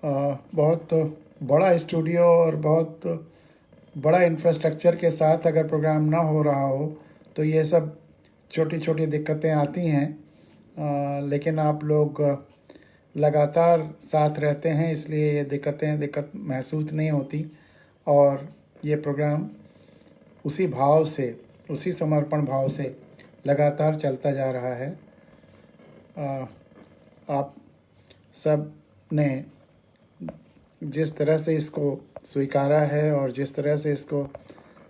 बहुत बड़ा स्टूडियो और बहुत बड़ा इंफ्रास्ट्रक्चर के साथ अगर प्रोग्राम ना हो रहा हो तो ये सब छोटी छोटी दिक्कतें आती हैं। लेकिन आप लोग लगातार साथ रहते हैं, इसलिए ये दिक्कत महसूस नहीं होती और ये प्रोग्राम उसी भाव से, उसी समर्पण भाव से लगातार चलता जा रहा है। आप सब ने जिस तरह से इसको स्वीकारा है और जिस तरह से इसको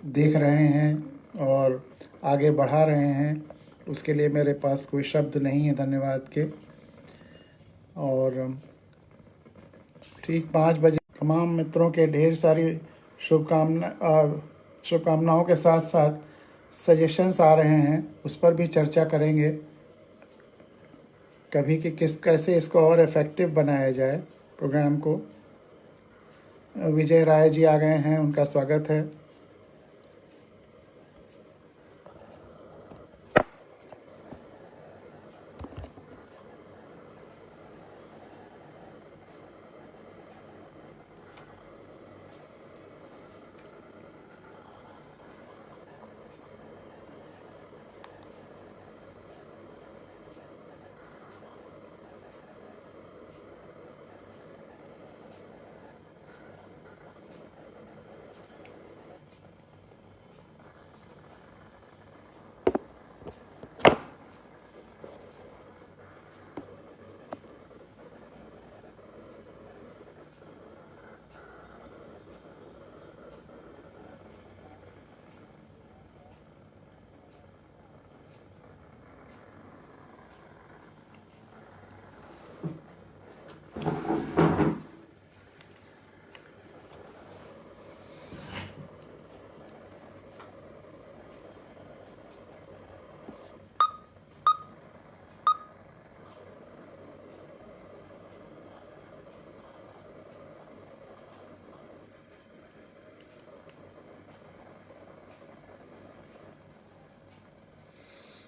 देख रहे हैं और आगे बढ़ा रहे हैं, उसके लिए मेरे पास कोई शब्द नहीं है धन्यवाद के। और ठीक 5 बजे तमाम मित्रों के ढेर सारी शुभकामनाओं के साथ साथ सजेशंस आ रहे हैं, उस पर भी चर्चा करेंगे कभी कि कैसे इसको और इफ़ेक्टिव बनाया जाए प्रोग्राम को। विजय राय जी आ गए हैं, उनका स्वागत है।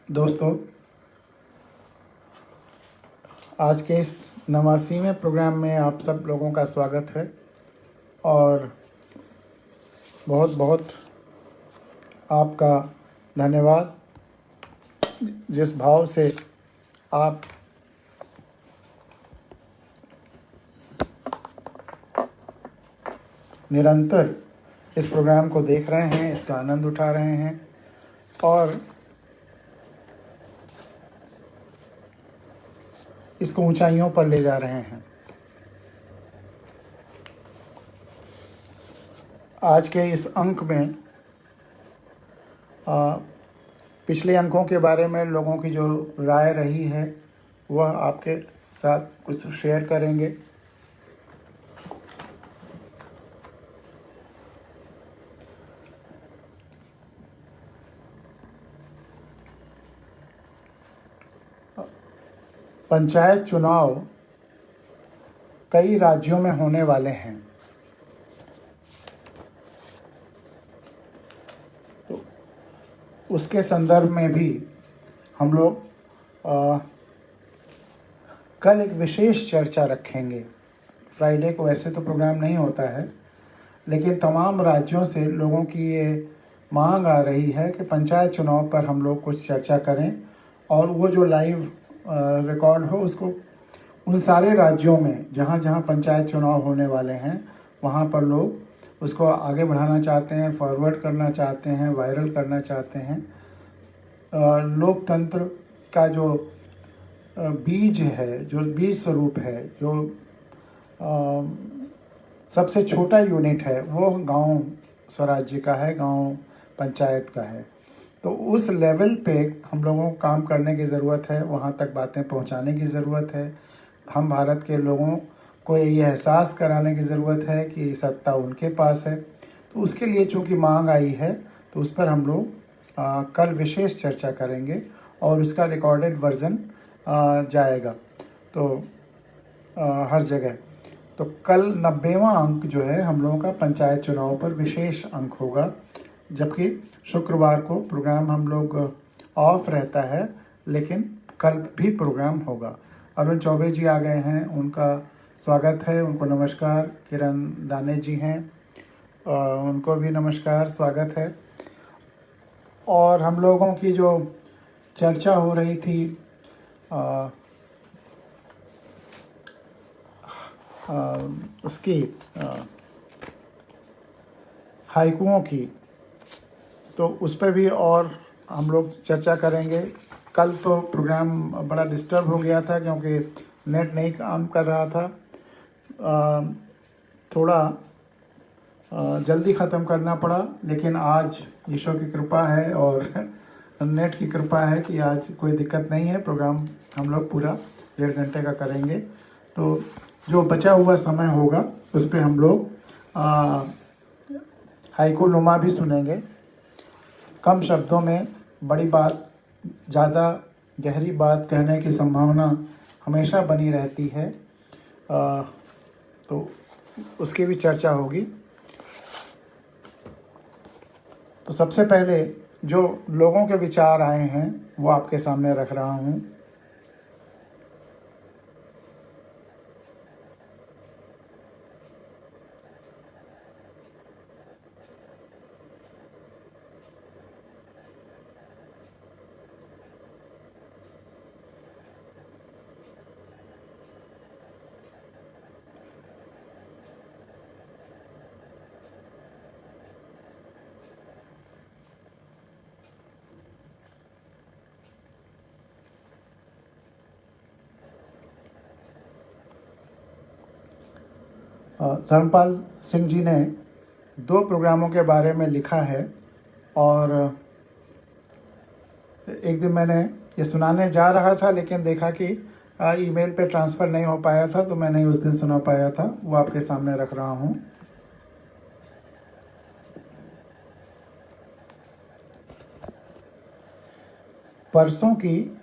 दोस्तों, आज के इस 89वें प्रोग्राम में आप सब लोगों का स्वागत है और बहुत बहुत आपका धन्यवाद जिस भाव से आप निरंतर इस प्रोग्राम को देख रहे हैं, इसका आनंद उठा रहे हैं और इसको ऊंचाइयों पर ले जा रहे हैं। आज के इस अंक में पिछले अंकों के बारे में लोगों की जो राय रही है वह आपके साथ कुछ शेयर करेंगे। पंचायत चुनाव कई राज्यों में होने वाले हैं, तो उसके संदर्भ में भी हम लोग कल एक विशेष चर्चा रखेंगे। फ्राइडे को ऐसे तो प्रोग्राम नहीं होता है, लेकिन तमाम राज्यों से लोगों की ये मांग आ रही है कि पंचायत चुनाव पर हम लोग कुछ चर्चा करें और वो जो लाइव रिकॉर्ड हो उसको उन सारे राज्यों में जहाँ जहाँ पंचायत चुनाव होने वाले हैं वहाँ पर लोग उसको आगे बढ़ाना चाहते हैं, फॉरवर्ड करना चाहते हैं, वायरल करना चाहते हैं। लोकतंत्र का जो बीज है, जो बीज स्वरूप है, जो सबसे छोटा यूनिट है, वो गांव स्वराज्य का है, गांव पंचायत का है। तो उस लेवल पे हम लोगों को काम करने की ज़रूरत है, वहाँ तक बातें पहुँचाने की ज़रूरत है। हम भारत के लोगों को ये एहसास कराने की ज़रूरत है कि सत्ता उनके पास है। तो उसके लिए चूँकि मांग आई है तो उस पर हम लोग कल विशेष चर्चा करेंगे और उसका रिकॉर्डेड वर्ज़न जाएगा तो हर जगह। तो कल 90वां अंक जो है हम लोगों का पंचायत चुनाव पर विशेष अंक होगा, जबकि शुक्रवार को प्रोग्राम हम लोग ऑफ रहता है, लेकिन कल भी प्रोग्राम होगा। अरुण चौबे जी आ गए हैं, उनका स्वागत है, उनको नमस्कार। किरण दाने जी हैं, उनको भी नमस्कार, स्वागत है। और हम लोगों की जो चर्चा हो रही थी आ, उसकी हाइकुओं की, तो उस पर भी और हम लोग चर्चा करेंगे। कल तो प्रोग्राम बड़ा डिस्टर्ब हो गया था क्योंकि नेट नहीं काम कर रहा था। थोड़ा जल्दी ख़त्म करना पड़ा, लेकिन आज ईश्वर की कृपा है और नेट की कृपा है कि आज कोई दिक्कत नहीं है। प्रोग्राम हम लोग पूरा 1.5 घंटे का करेंगे। तो जो बचा हुआ समय होगा उस पर हम लोग हाइकू नुमा भी सुनेंगे। कम शब्दों में बड़ी बात, ज़्यादा गहरी बात कहने की संभावना हमेशा बनी रहती है। तो उसकी भी चर्चा होगी। तो सबसे पहले जो लोगों के विचार आए हैं वो आपके सामने रख रहा हूँ। धर्मपाल सिंह जी ने 2 प्रोग्रामों के बारे में लिखा है और एक दिन मैंने ये सुनाने जा रहा था, लेकिन देखा कि ईमेल पे ट्रांसफ़र नहीं हो पाया था, तो मैं नहीं उस दिन सुना पाया था। वो आपके सामने रख रहा हूँ। परसों की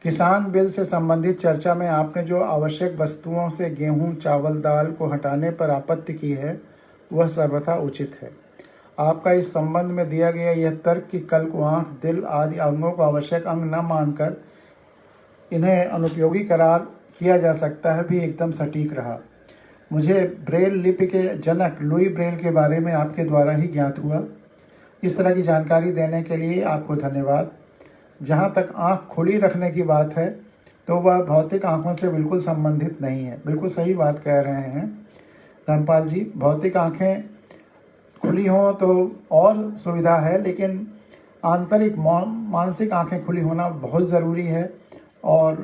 किसान बिल से संबंधित चर्चा में आपने जो आवश्यक वस्तुओं से गेहूं, चावल, दाल को हटाने पर आपत्ति की है, वह सर्वथा उचित है। आपका इस संबंध में दिया गया यह तर्क कि कल को आँख, दिल आदि अंगों को आवश्यक अंग न मानकर इन्हें अनुपयोगी करार किया जा सकता है, भी एकदम सटीक रहा। मुझे ब्रेल लिपि के जनक लुई ब्रेल के बारे में आपके द्वारा ही ज्ञात हुआ। इस तरह की जानकारी देने के लिए आपको धन्यवाद। जहाँ तक आँख खुली रखने की बात है, तो वह भौतिक आँखों से बिल्कुल संबंधित नहीं है। बिल्कुल सही बात कह रहे हैं धर्मपाल जी। भौतिक आँखें खुली हों तो और सुविधा है, लेकिन आंतरिक मानसिक आँखें खुली होना बहुत ज़रूरी है। और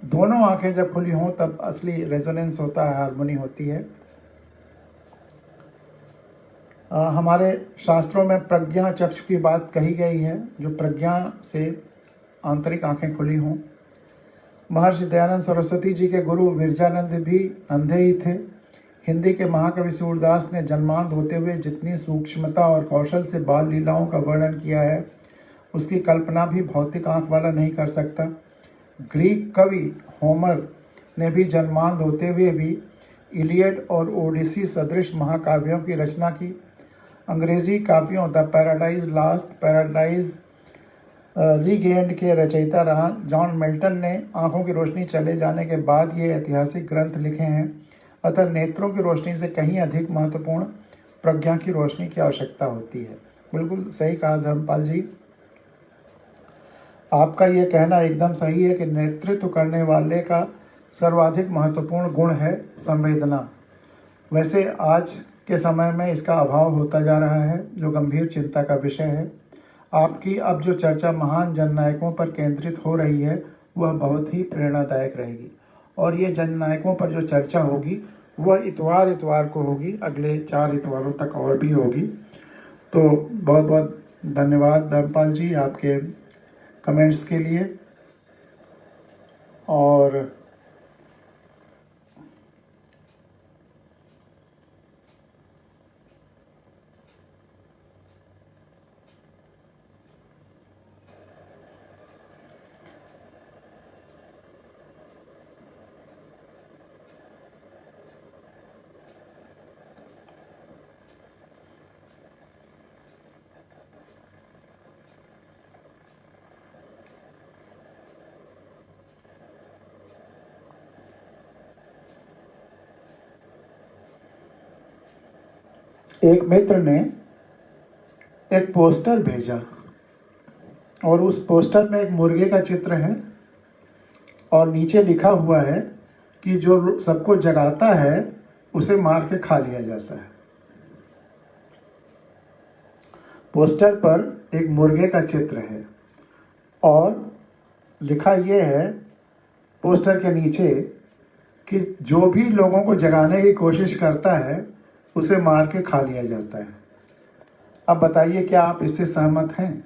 दोनों आँखें जब खुली हों तब असली रेजोनेंस होता है, हार्मोनी होती है। हमारे शास्त्रों में प्रज्ञा चक्षु की बात कही गई है, जो प्रज्ञा से आंतरिक आंखें खुली हों। महर्षि दयानंद सरस्वती जी के गुरु विरजानंद भी अंधे ही थे। हिंदी के महाकवि सूरदास ने जन्मांध होते हुए जितनी सूक्ष्मता और कौशल से बाल लीलाओं का वर्णन किया है, उसकी कल्पना भी भौतिक आंख वाला नहीं कर सकता। ग्रीक कवि होमर ने भी जन्मांध होते हुए भी इलियड और ओडिसी सदृश महाकाव्यों की रचना की। अंग्रेजी काव्यों the Paradise Lost, Paradise Regained के रचयिता जॉन मिल्टन ने आंखों की रोशनी चले जाने के बाद ये ऐतिहासिक ग्रंथ लिखे हैं। अतः नेत्रों की रोशनी से कहीं अधिक महत्वपूर्ण प्रज्ञा की रोशनी की आवश्यकता होती है। बिल्कुल सही कहा धर्मपाल जी। आपका ये कहना एकदम सही है कि नेतृत्व करने वाले का सर्वाधिक महत्वपूर्ण गुण है संवेदना। वैसे आज के समय में इसका अभाव होता जा रहा है, जो गंभीर चिंता का विषय है। आपकी अब जो चर्चा महान जननायकों पर केंद्रित हो रही है, वह बहुत ही प्रेरणादायक रहेगी। और ये जननायकों पर जो चर्चा होगी वह इतवार को होगी, अगले 4 इतवारों तक और भी होगी। तो बहुत बहुत धन्यवाद धर्मपाल जी आपके कमेंट्स के लिए। और एक मित्र ने एक पोस्टर भेजा और उस पोस्टर में एक मुर्गे का चित्र है और नीचे लिखा हुआ है कि जो सबको जगाता है उसे मार के खा लिया जाता है। पोस्टर पर एक मुर्गे का चित्र है और लिखा यह है पोस्टर के नीचे कि जो भी लोगों को जगाने की कोशिश करता है उसे मार के खा लिया जाता है। अब बताइए, क्या आप इससे सहमत हैं?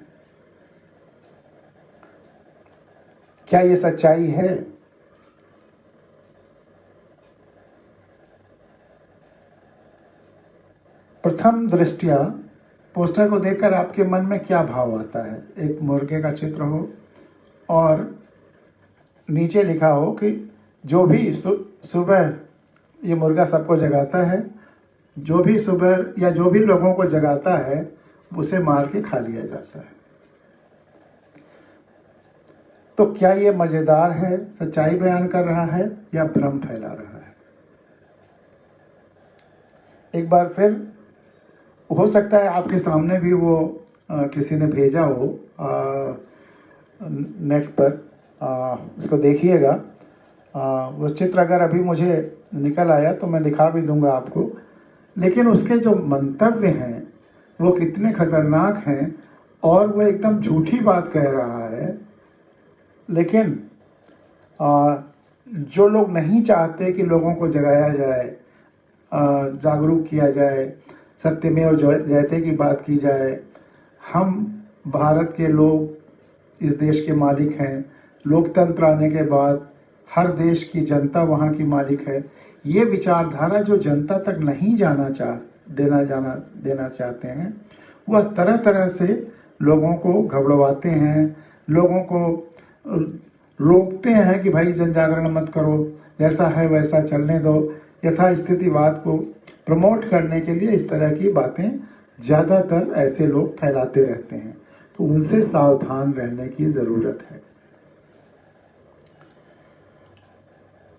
क्या ये सच्चाई है? प्रथम दृष्टया पोस्टर को देखकर आपके मन में क्या भाव आता है? एक मुर्गे का चित्र हो और नीचे लिखा हो कि जो भी सुबह ये मुर्गा सबको जगाता है, जो भी सुबह या जो भी लोगों को जगाता है उसे मार के खा लिया जाता है। तो क्या ये मज़ेदार है, सच्चाई बयान कर रहा है या भ्रम फैला रहा है? एक बार फिर हो सकता है आपके सामने भी वो किसी ने भेजा हो नेट पर, उसको देखिएगा। वो चित्र अगर अभी मुझे निकल आया तो मैं दिखा भी दूंगा आपको, लेकिन उसके जो मंतव्य हैं वो कितने खतरनाक हैं और वो एकदम झूठी बात कह रहा है। लेकिन जो लोग नहीं चाहते कि लोगों को जगाया जाए, जागरूक किया जाए, सत्यमेव जयते की बात की जाए, हम भारत के लोग इस देश के मालिक हैं, लोकतंत्र आने के बाद हर देश की जनता वहाँ की मालिक है, ये विचारधारा जो जनता तक नहीं देना चाहते हैं, वह तरह तरह से लोगों को घबराते हैं, लोगों को रोकते हैं कि भाई जन जागरण मत करो, जैसा है वैसा चलने दो। यथास्थितिवाद को प्रमोट करने के लिए इस तरह की बातें ज़्यादातर ऐसे लोग फैलाते रहते हैं, तो उनसे सावधान रहने की ज़रूरत है।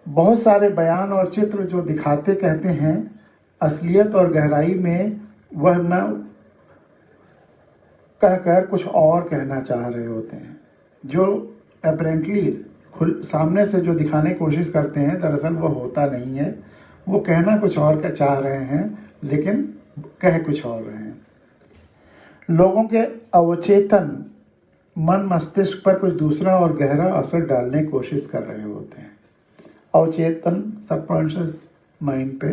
बहुत सारे बयान और चित्र जो दिखाते कहते हैं, असलियत और गहराई में वह न कहकर कुछ और कहना चाह रहे होते हैं। जो अपरेंटली सामने से जो दिखाने की कोशिश करते हैं, दरअसल वो होता नहीं है। वो कहना कुछ और का चाह रहे हैं लेकिन कह कुछ और रहे हैं। लोगों के अवचेतन मन मस्तिष्क पर कुछ दूसरा और गहरा असर डालने की कोशिश कर रहे होते हैं। अवचेतन सबकॉन्शियस माइंड पे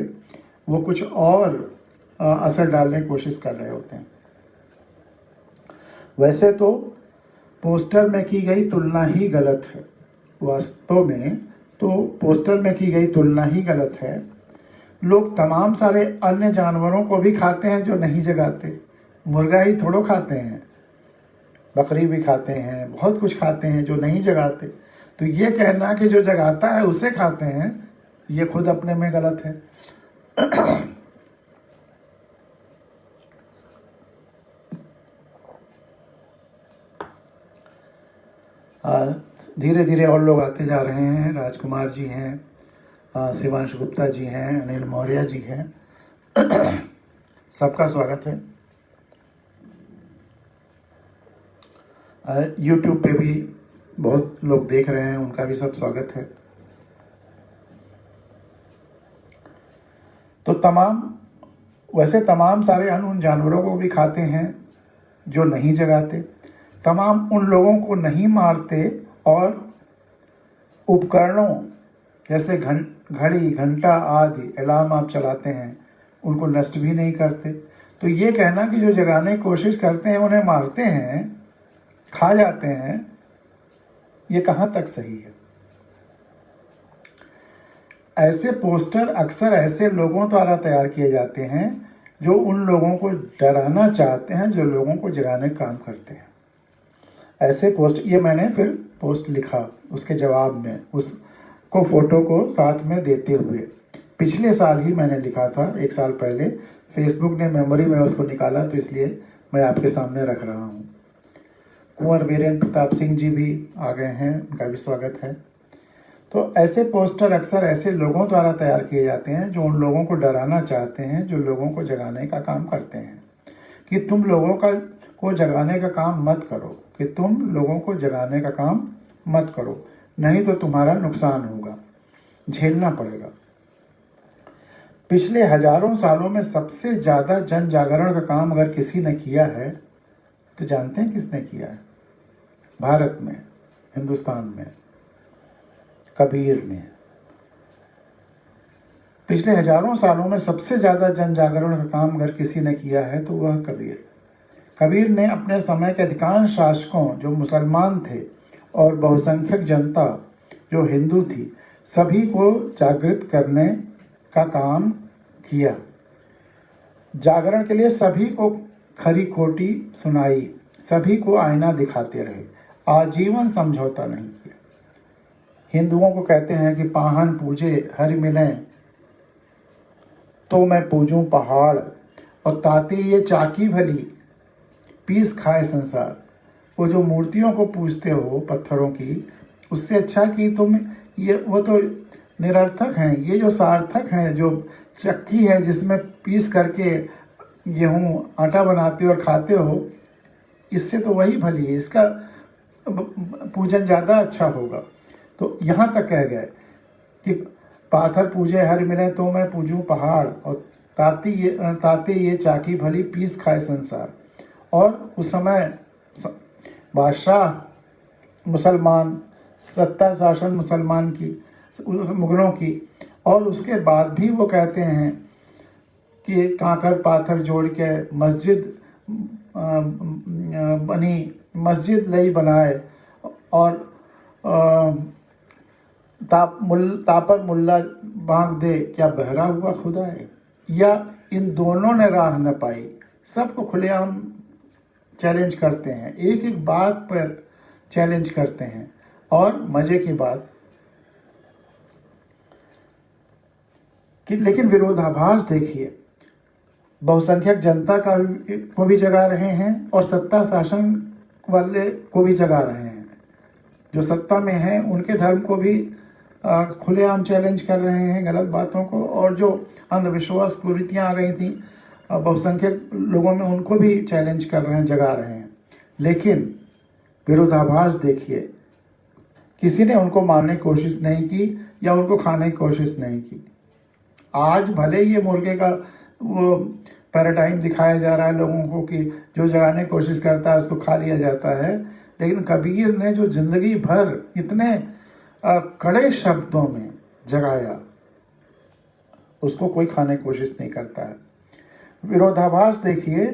वो कुछ और असर डालने की कोशिश कर रहे होते हैं। वैसे तो पोस्टर में की गई तुलना ही गलत है। वास्तव में तो पोस्टर में की गई तुलना ही गलत है। लोग तमाम सारे अन्य जानवरों को भी खाते हैं जो नहीं जगाते। मुर्गा ही थोड़ो खाते हैं, बकरी भी खाते हैं, बहुत कुछ खाते हैं जो नहीं जगाते। तो ये कहना कि जो जगाता है उसे खाते हैं, ये खुद अपने में गलत है। धीरे धीरे और लोग आते जा रहे हैं। राजकुमार जी हैं, शिवांश गुप्ता जी हैं, अनिल मौर्य जी हैं। सबका स्वागत है। YouTube पे भी बहुत लोग देख रहे हैं, उनका भी सब स्वागत है। तो वैसे तमाम सारे अन्य उन जानवरों को भी खाते हैं जो नहीं जगाते। तमाम उन लोगों को नहीं मारते और उपकरणों जैसे घड़ी, घंटा आदि अलार्म आप चलाते हैं, उनको नष्ट भी नहीं करते। तो ये कहना कि जो जगाने की कोशिश करते हैं उन्हें मारते हैं, खा जाते हैं, ये कहाँ तक सही है? ऐसे पोस्टर अक्सर ऐसे लोगों द्वारा तैयार किए जाते हैं जो उन लोगों को डराना चाहते हैं जो लोगों को जगाने का काम करते हैं। ऐसे पोस्ट, ये मैंने फिर पोस्ट लिखा उसके जवाब में, उसको फोटो को साथ में देते हुए। पिछले साल ही मैंने लिखा था, 1 साल पहले। फेसबुक ने मेमोरी में उसको निकाला तो इसलिए मैं आपके सामने रख रहा हूँ। कुंवर वीरेंद्र प्रताप सिंह जी भी आ गए हैं, उनका भी स्वागत है। तो ऐसे पोस्टर अक्सर ऐसे लोगों द्वारा तैयार किए जाते हैं जो उन लोगों को डराना चाहते हैं, जो लोगों को जगाने का काम करते हैं कि तुम लोगों को जगाने का काम मत करो, कि तुम लोगों को जगाने का काम मत करो, नहीं तो तुम्हारा नुकसान होगा, झेलना पड़ेगा। पिछले हजारों सालों में सबसे ज़्यादा जन जागरण का काम अगर किसी ने किया है तो जानते हैं किसने किया है? भारत में, हिंदुस्तान में कबीर ने। पिछले हजारों सालों में सबसे ज़्यादा जन जागरण का काम अगर किसी ने किया है तो वह कबीर ने अपने समय के अधिकांश शासकों जो मुसलमान थे और बहुसंख्यक जनता जो हिंदू थी, सभी को जागृत करने का काम किया। जागरण के लिए सभी को खरी खोटी सुनाई, सभी को आईना दिखाते रहे, आजीवन समझौता नहीं किया। हिंदुओं को कहते हैं कि पाहन पूजे हरि मिलें तो मैं पूजूं पहाड़, और ताते ये चाकी भली पीस खाए संसार। वो जो मूर्तियों को पूजते हो पत्थरों की, उससे अच्छा कि तुम ये वो तो निरर्थक हैं, ये जो सार्थक हैं, जो चक्की है जिसमें पीस करके गेहूँ आटा बनाते हो और खाते हो, इससे तो वही भली है, इसका पूजन ज़्यादा अच्छा होगा। तो यहाँ तक कह गए कि पाथर पूजे हर मिले तो मैं पूजूं पहाड़, और ताते ये चाकी भली पीस खाए संसार। और उस समय बादशाह मुसलमान, सत्ता शासन मुसलमान की, मुगलों की, और उसके बाद भी वो कहते हैं कि कांकर पाथर जोड़ के मस्जिद बनी, मस्जिद लई बनाए, और तापर मुल्ला बांग दे, क्या बहरा हुआ खुदा है। या इन दोनों ने राह न पाई, सबको खुलेआम चैलेंज करते हैं, एक एक बात पर चैलेंज करते हैं। और मजे की बात कि लेकिन विरोधाभास देखिए, बहुसंख्यक जनता को भी जगा रहे हैं और सत्ता शासन वाले को भी जगा रहे हैं। जो सत्ता में हैं उनके धर्म को भी खुलेआम चैलेंज कर रहे हैं, गलत बातों को, और जो अंधविश्वास कुरीतियाँ आ गई थी बहुसंख्यक लोगों में, उनको भी चैलेंज कर रहे हैं, जगा रहे हैं। लेकिन विरोधाभास देखिए, किसी ने उनको मारने की कोशिश नहीं की या उनको खाने की कोशिश नहीं की। आज भले ये मुर्गे का वो पैराडाइम दिखाया जा रहा है लोगों को कि जो जगाने की कोशिश करता है उसको खा लिया जाता है, लेकिन कबीर ने जो जिंदगी भर इतने कड़े शब्दों में जगाया, उसको कोई खाने की कोशिश नहीं करता है। विरोधाभास देखिए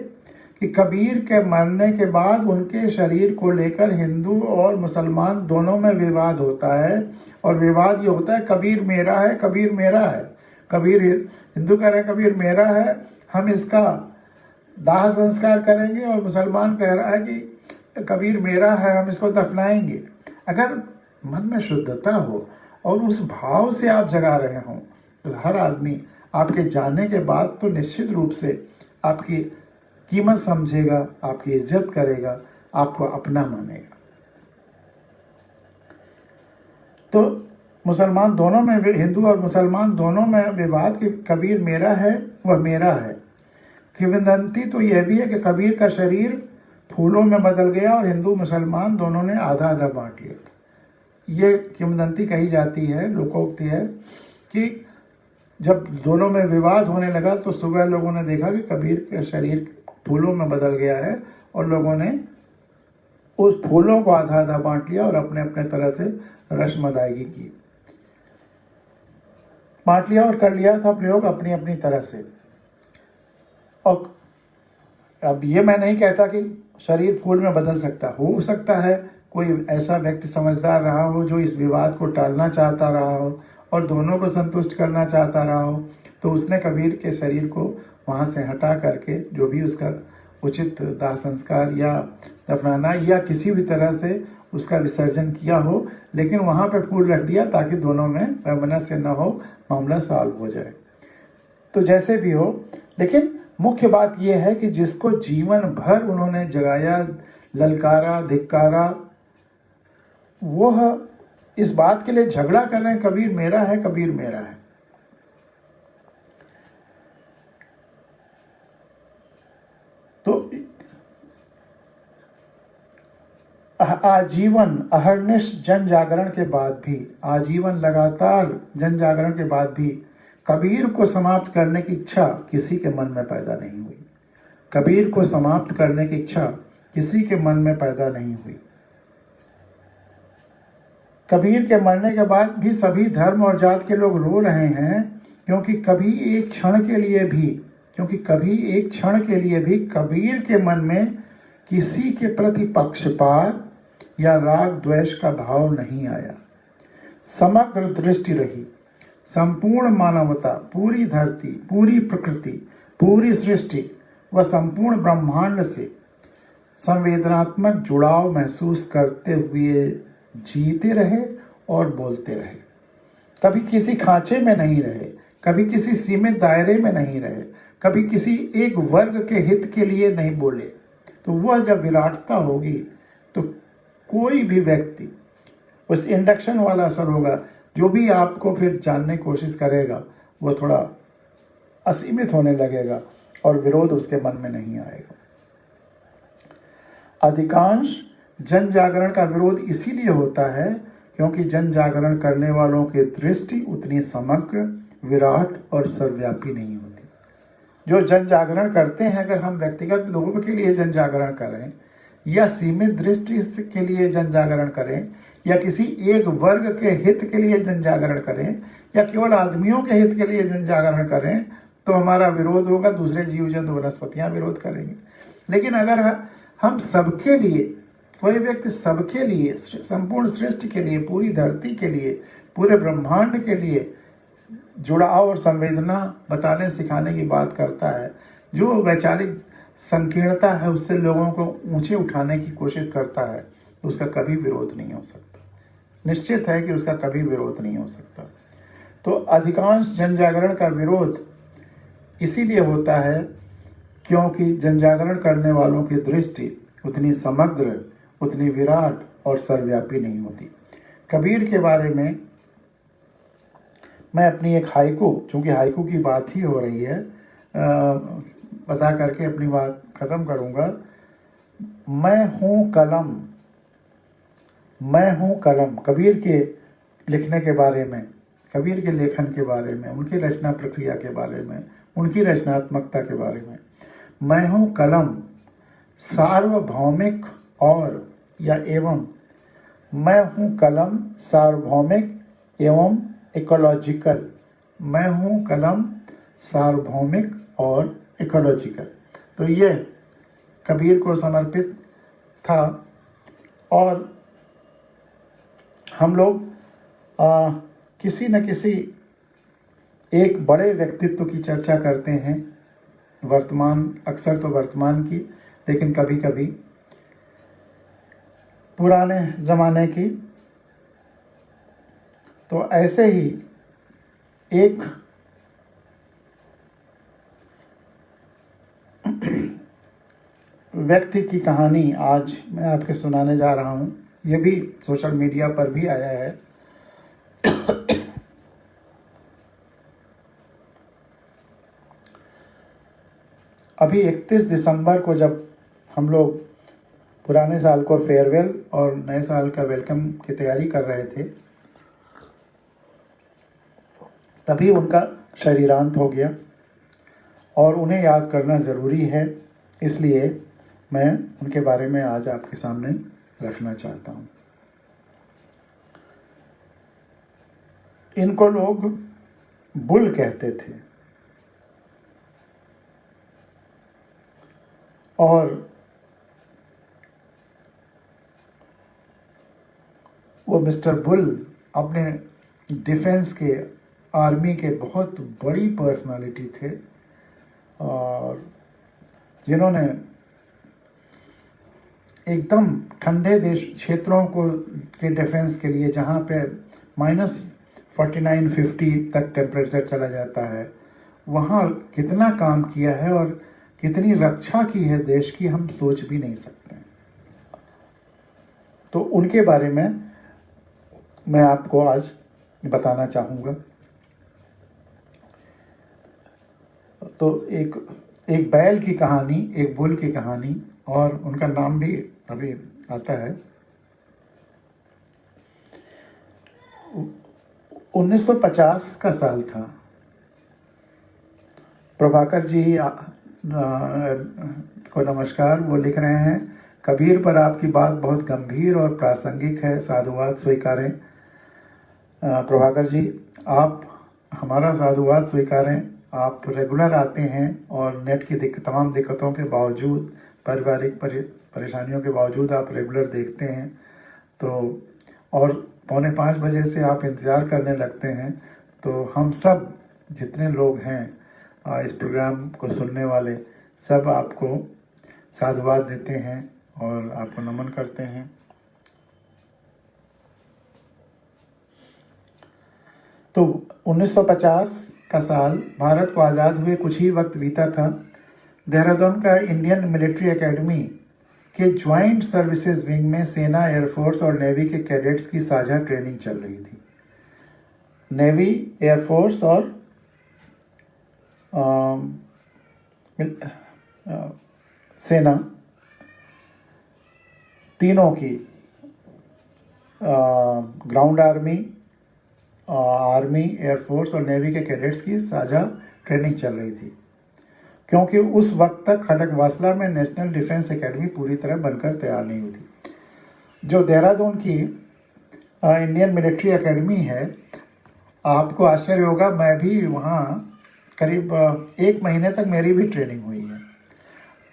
कि कबीर के मरने के बाद उनके शरीर को लेकर हिंदू और मुसलमान दोनों में विवाद होता है, और विवाद ये होता है कबीर मेरा है, कबीर मेरा है। कबीर हिंदू कह रहे हैं कबीर मेरा है, हम इसका दाह संस्कार करेंगे, और मुसलमान कह रहा है कि कबीर मेरा है, हम इसको दफनाएंगे। अगर मन में शुद्धता हो और उस भाव से आप जगा रहे हों तो हर आदमी आपके जाने के बाद तो निश्चित रूप से आपकी कीमत समझेगा, आपकी इज्जत करेगा, आपको अपना मानेगा। तो मुसलमान दोनों में, हिंदू और मुसलमान दोनों में विवाद कि कबीर मेरा है, वह मेरा है। किंवदंती तो यह भी है कि कबीर का शरीर फूलों में बदल गया और हिंदू मुसलमान दोनों ने आधा आधा बांट लिया था। ये किंवदंती कही जाती है, लोकोक्ति है कि जब दोनों में विवाद होने लगा तो सुबह लोगों ने देखा कि कबीर का शरीर फूलों में बदल गया है, और लोगों ने उस फूलों को आधा आधा बांट लिया और अपने अपने तरह से रस्म अदायगी की, बांट लिया और कर लिया था प्रयोग अपनी अपनी तरह से। और अब ये मैं नहीं कहता कि शरीर फूल में बदल सकता, हो सकता है कोई ऐसा व्यक्ति समझदार रहा हो जो इस विवाद को टालना चाहता रहा हो और दोनों को संतुष्ट करना चाहता रहा हो, तो उसने कबीर के शरीर को वहाँ से हटा करके जो भी उसका उचित दाह संस्कार या दफनाना या किसी भी तरह से उसका विसर्जन किया हो, लेकिन वहाँ पे फूल रख दिया ताकि दोनों में वैमनस्य न हो, मामला सॉल्व हो जाए। तो जैसे भी हो, लेकिन मुख्य बात यह है कि जिसको जीवन भर उन्होंने जगाया, ललकारा, धिक्कारा, वह इस बात के लिए झगड़ा कर रहे हैं कबीर मेरा है, कबीर मेरा है। तो आजीवन अहर्निश जन जागरण के बाद भी, आजीवन लगातार जन जागरण के बाद भी कबीर को समाप्त करने की इच्छा किसी के मन में पैदा नहीं हुई। कबीर को समाप्त करने की इच्छा किसी के मन में पैदा नहीं हुई। कबीर के मरने के बाद भी सभी धर्म और जात के लोग रो रहे हैं, क्योंकि कभी एक क्षण के लिए भी कबीर के मन में किसी के प्रति पक्षपात या राग द्वेष का भाव नहीं आया। समग्र दृष्टि रही। संपूर्ण मानवता, पूरी धरती, पूरी प्रकृति, पूरी सृष्टि व संपूर्ण ब्रह्मांड से संवेदनात्मक जुड़ाव महसूस करते हुए जीते रहे और बोलते रहे। कभी किसी खांचे में नहीं रहे, कभी किसी सीमित दायरे में नहीं रहे, कभी किसी एक वर्ग के हित के लिए नहीं बोले। तो वह जब विराटता होगी तो कोई भी व्यक्ति, उस इंडक्शन वाला असर होगा, जो भी आपको फिर जानने की कोशिश करेगा वो थोड़ा असीमित होने लगेगा और विरोध उसके मन में नहीं आएगा। अधिकांश जन जागरण का विरोध इसीलिए होता है क्योंकि जन जागरण करने वालों की दृष्टि उतनी समग्र, विराट और सर्वव्यापी नहीं होती। जो जन जागरण करते हैं, अगर हम व्यक्तिगत लोगों के लिए जन जागरण करें या सीमित दृष्टि के लिए जन जागरण करें या किसी एक वर्ग के हित के लिए जन जागरण करें या केवल आदमियों के हित के लिए जन जागरण करें, तो हमारा विरोध होगा, दूसरे जीव जंतु वनस्पतियाँ विरोध करेंगे। लेकिन अगर हम सबके लिए, कोई व्यक्ति सबके लिए, संपूर्ण सृष्टि के लिए, पूरी धरती के लिए, पूरे ब्रह्मांड के लिए जुड़ाव और संवेदना बताने सिखाने की बात करता है, जो वैचारिक संकीर्णता है उससे लोगों को ऊंचे उठाने की कोशिश करता है, तो उसका कभी विरोध नहीं हो सकता। निश्चित है कि उसका कभी विरोध नहीं हो सकता। तो अधिकांश जन जागरण का विरोध इसीलिए होता है क्योंकि जन जागरण करने वालों की दृष्टि उतनी समग्र, उतनी विराट और सर्वव्यापी नहीं होती। कबीर के बारे में मैं अपनी एक हाइकू, चूँकि हाइकू की बात ही हो रही है, बता करके अपनी बात ख़त्म करूँगा। मैं हूँ कलम, मैं हूँ कलम, कबीर के लिखने के बारे में, कबीर के लेखन के बारे में, उनकी रचना प्रक्रिया के बारे में, उनकी रचनात्मकता के बारे में। मैं हूँ कलम सार्वभौमिक और या एवं, मैं हूँ कलम सार्वभौमिक एवं इकोलॉजिकल, मैं हूँ कलम सार्वभौमिक और इकोलॉजिकल। तो ये कबीर को समर्पित था। और हम लोग किसी न किसी एक बड़े व्यक्तित्व की चर्चा करते हैं, वर्तमान, अक्सर तो वर्तमान की, लेकिन कभी कभी पुराने ज़माने की। तो ऐसे ही एक व्यक्ति की कहानी आज मैं आपके सुनाने जा रहा हूँ। ये भी सोशल मीडिया पर भी आया है। अभी 31 दिसंबर को जब हम लोग पुराने साल को फेयरवेल और नए साल का वेलकम की तैयारी कर रहे थे, तभी उनका शरीरांत हो गया और उन्हें याद करना ज़रूरी है, इसलिए मैं उनके बारे में आज आपके सामने रखना चाहता हूँ। इनको लोग बुल कहते थे और वो मिस्टर बुल अपने डिफेंस के, आर्मी के बहुत बड़ी पर्सनालिटी थे और जिन्होंने एकदम ठंडे देश क्षेत्रों को के डिफेंस के लिए, जहाँ पे -49-50 तक टेम्परेचर चला जाता है, वहाँ कितना काम किया है और कितनी रक्षा की है देश की, हम सोच भी नहीं सकते। तो उनके बारे में मैं आपको आज बताना चाहूँगा। तो एक एक बैल की कहानी, एक बुल की कहानी, और उनका नाम भी अभी आता है। 1950 का साल था। प्रभाकर जी को नमस्कार। वो लिख रहे हैं, कबीर पर आपकी बात बहुत गंभीर और प्रासंगिक है, साधुवाद स्वीकारें। प्रभाकर जी, आप हमारा साधुवाद स्वीकारें। आप रेगुलर आते हैं और नेट की तमाम दिक्कतों के बावजूद, पारिवारिक परेशानियों के बावजूद आप रेगुलर देखते हैं। तो और 4:45 से आप इंतज़ार करने लगते हैं। तो हम सब जितने लोग हैं इस प्रोग्राम को सुनने वाले, सब आपको साधुवाद देते हैं और आपको नमन करते हैं। तो 1950 का साल, भारत को आज़ाद हुए कुछ ही वक्त बीता था। देहरादून का इंडियन मिलिट्री एकेडमी के ज्वाइंट सर्विसेज विंग में सेना, एयरफोर्स और नेवी के कैडेट्स की साझा ट्रेनिंग चल रही थी। नेवी, एयरफोर्स और सेना, तीनों की, ग्राउंड आर्मी, आर्मी, एयरफोर्स और नेवी के कैडेट्स की साझा ट्रेनिंग चल रही थी, क्योंकि उस वक्त तक खड़गवासला में नेशनल डिफेंस एकेडमी पूरी तरह बनकर तैयार नहीं हुई थी। जो देहरादून की इंडियन मिलिट्री एकेडमी है, आपको आश्चर्य होगा, मैं भी वहाँ करीब 1 महीने तक मेरी भी ट्रेनिंग हुई है।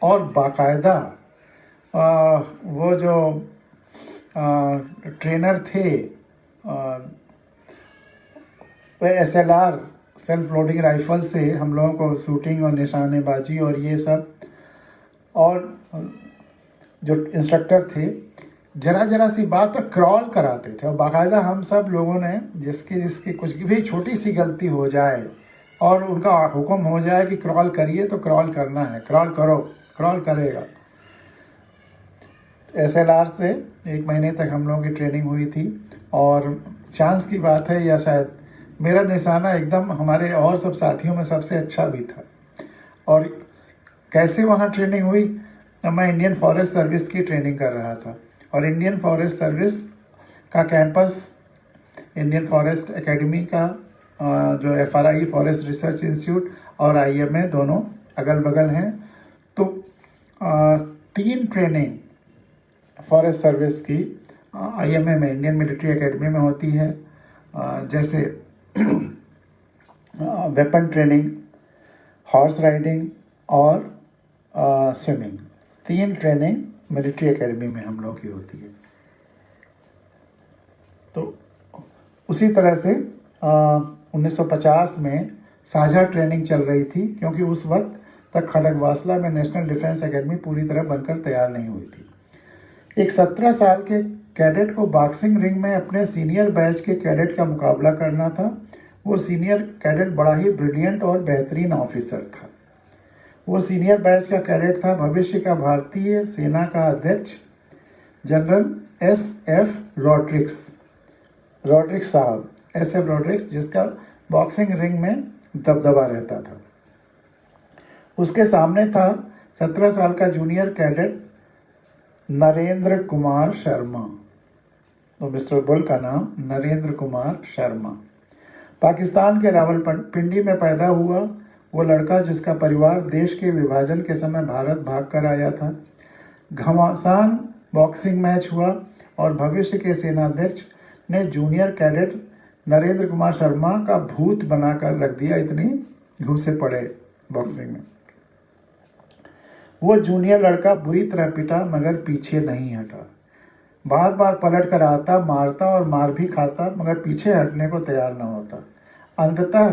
और बाकायदा वो जो ट्रेनर थे, वह SLR सेल्फ लोडिंग राइफल से हम लोगों को शूटिंग और निशानेबाजी और ये सब, और जो इंस्ट्रक्टर थे जरा सी बात पर क्रॉल कराते थे। और बाकायदा हम सब लोगों ने जिसकी कुछ भी छोटी सी गलती हो जाए और उनका हुक्म हो जाए कि क्रॉल करिए, तो क्रॉल करना है, क्रॉल करो, क्रॉल करेगा। SLR से 1 महीने तक हम लोगों की ट्रेनिंग हुई थी। और चांस की बात है, या शायद मेरा निशाना एकदम हमारे और सब साथियों में सबसे अच्छा भी था। और कैसे वहाँ ट्रेनिंग हुई, मैं इंडियन फॉरेस्ट सर्विस की ट्रेनिंग कर रहा था। और इंडियन फॉरेस्ट सर्विस का कैंपस इंडियन फॉरेस्ट एकेडमी का, जो FRI फॉरेस्ट रिसर्च इंस्टीट्यूट और IMA दोनों अगल बगल हैं। तो 3 ट्रेनिंग फॉरेस्ट सर्विस की IMA में, इंडियन मिलिट्री एकेडमी में होती है। जैसे वेपन ट्रेनिंग, हॉर्स राइडिंग और स्विमिंग, 3 ट्रेनिंग मिलिट्री एकेडमी में हम लोग की होती है। तो उसी तरह से 1950 में साझा ट्रेनिंग चल रही थी, क्योंकि उस वक्त तक खड़गवासला में नेशनल डिफेंस एकेडमी पूरी तरह बनकर तैयार नहीं हुई थी। एक 17 साल के कैडेट को बॉक्सिंग रिंग में अपने सीनियर बैच के कैडेट का मुकाबला करना था। वो सीनियर कैडेट बड़ा ही ब्रिलियंट और बेहतरीन ऑफिसर था। वो सीनियर बैच का कैडेट था भविष्य का भारतीय सेना का अध्यक्ष जनरल SF रॉड्रिक्स साहब, SF रॉड्रिक्स, जिसका बॉक्सिंग रिंग में दबदबा रहता था। उसके सामने था 17 साल का जूनियर कैडेट नरेंद्र कुमार शर्मा। तो मिस्टर बुल का नाम नरेंद्र कुमार शर्मा। पाकिस्तान के रावलपिंडी में पैदा हुआ वो लड़का, जिसका परिवार देश के विभाजन के समय भारत भाग कर आया था। घमासान बॉक्सिंग मैच हुआ और भविष्य के सेनाध्यक्ष ने जूनियर कैडेट नरेंद्र कुमार शर्मा का भूत बनाकर रख दिया, इतनी घूसे पड़े बॉक्सिंग में। वो जूनियर लड़का बुरी तरह पिटा, मगर पीछे नहीं हटा। बार बार पलट कर आता, मारता और मार भी खाता, मगर पीछे हटने को तैयार न होता। अंततः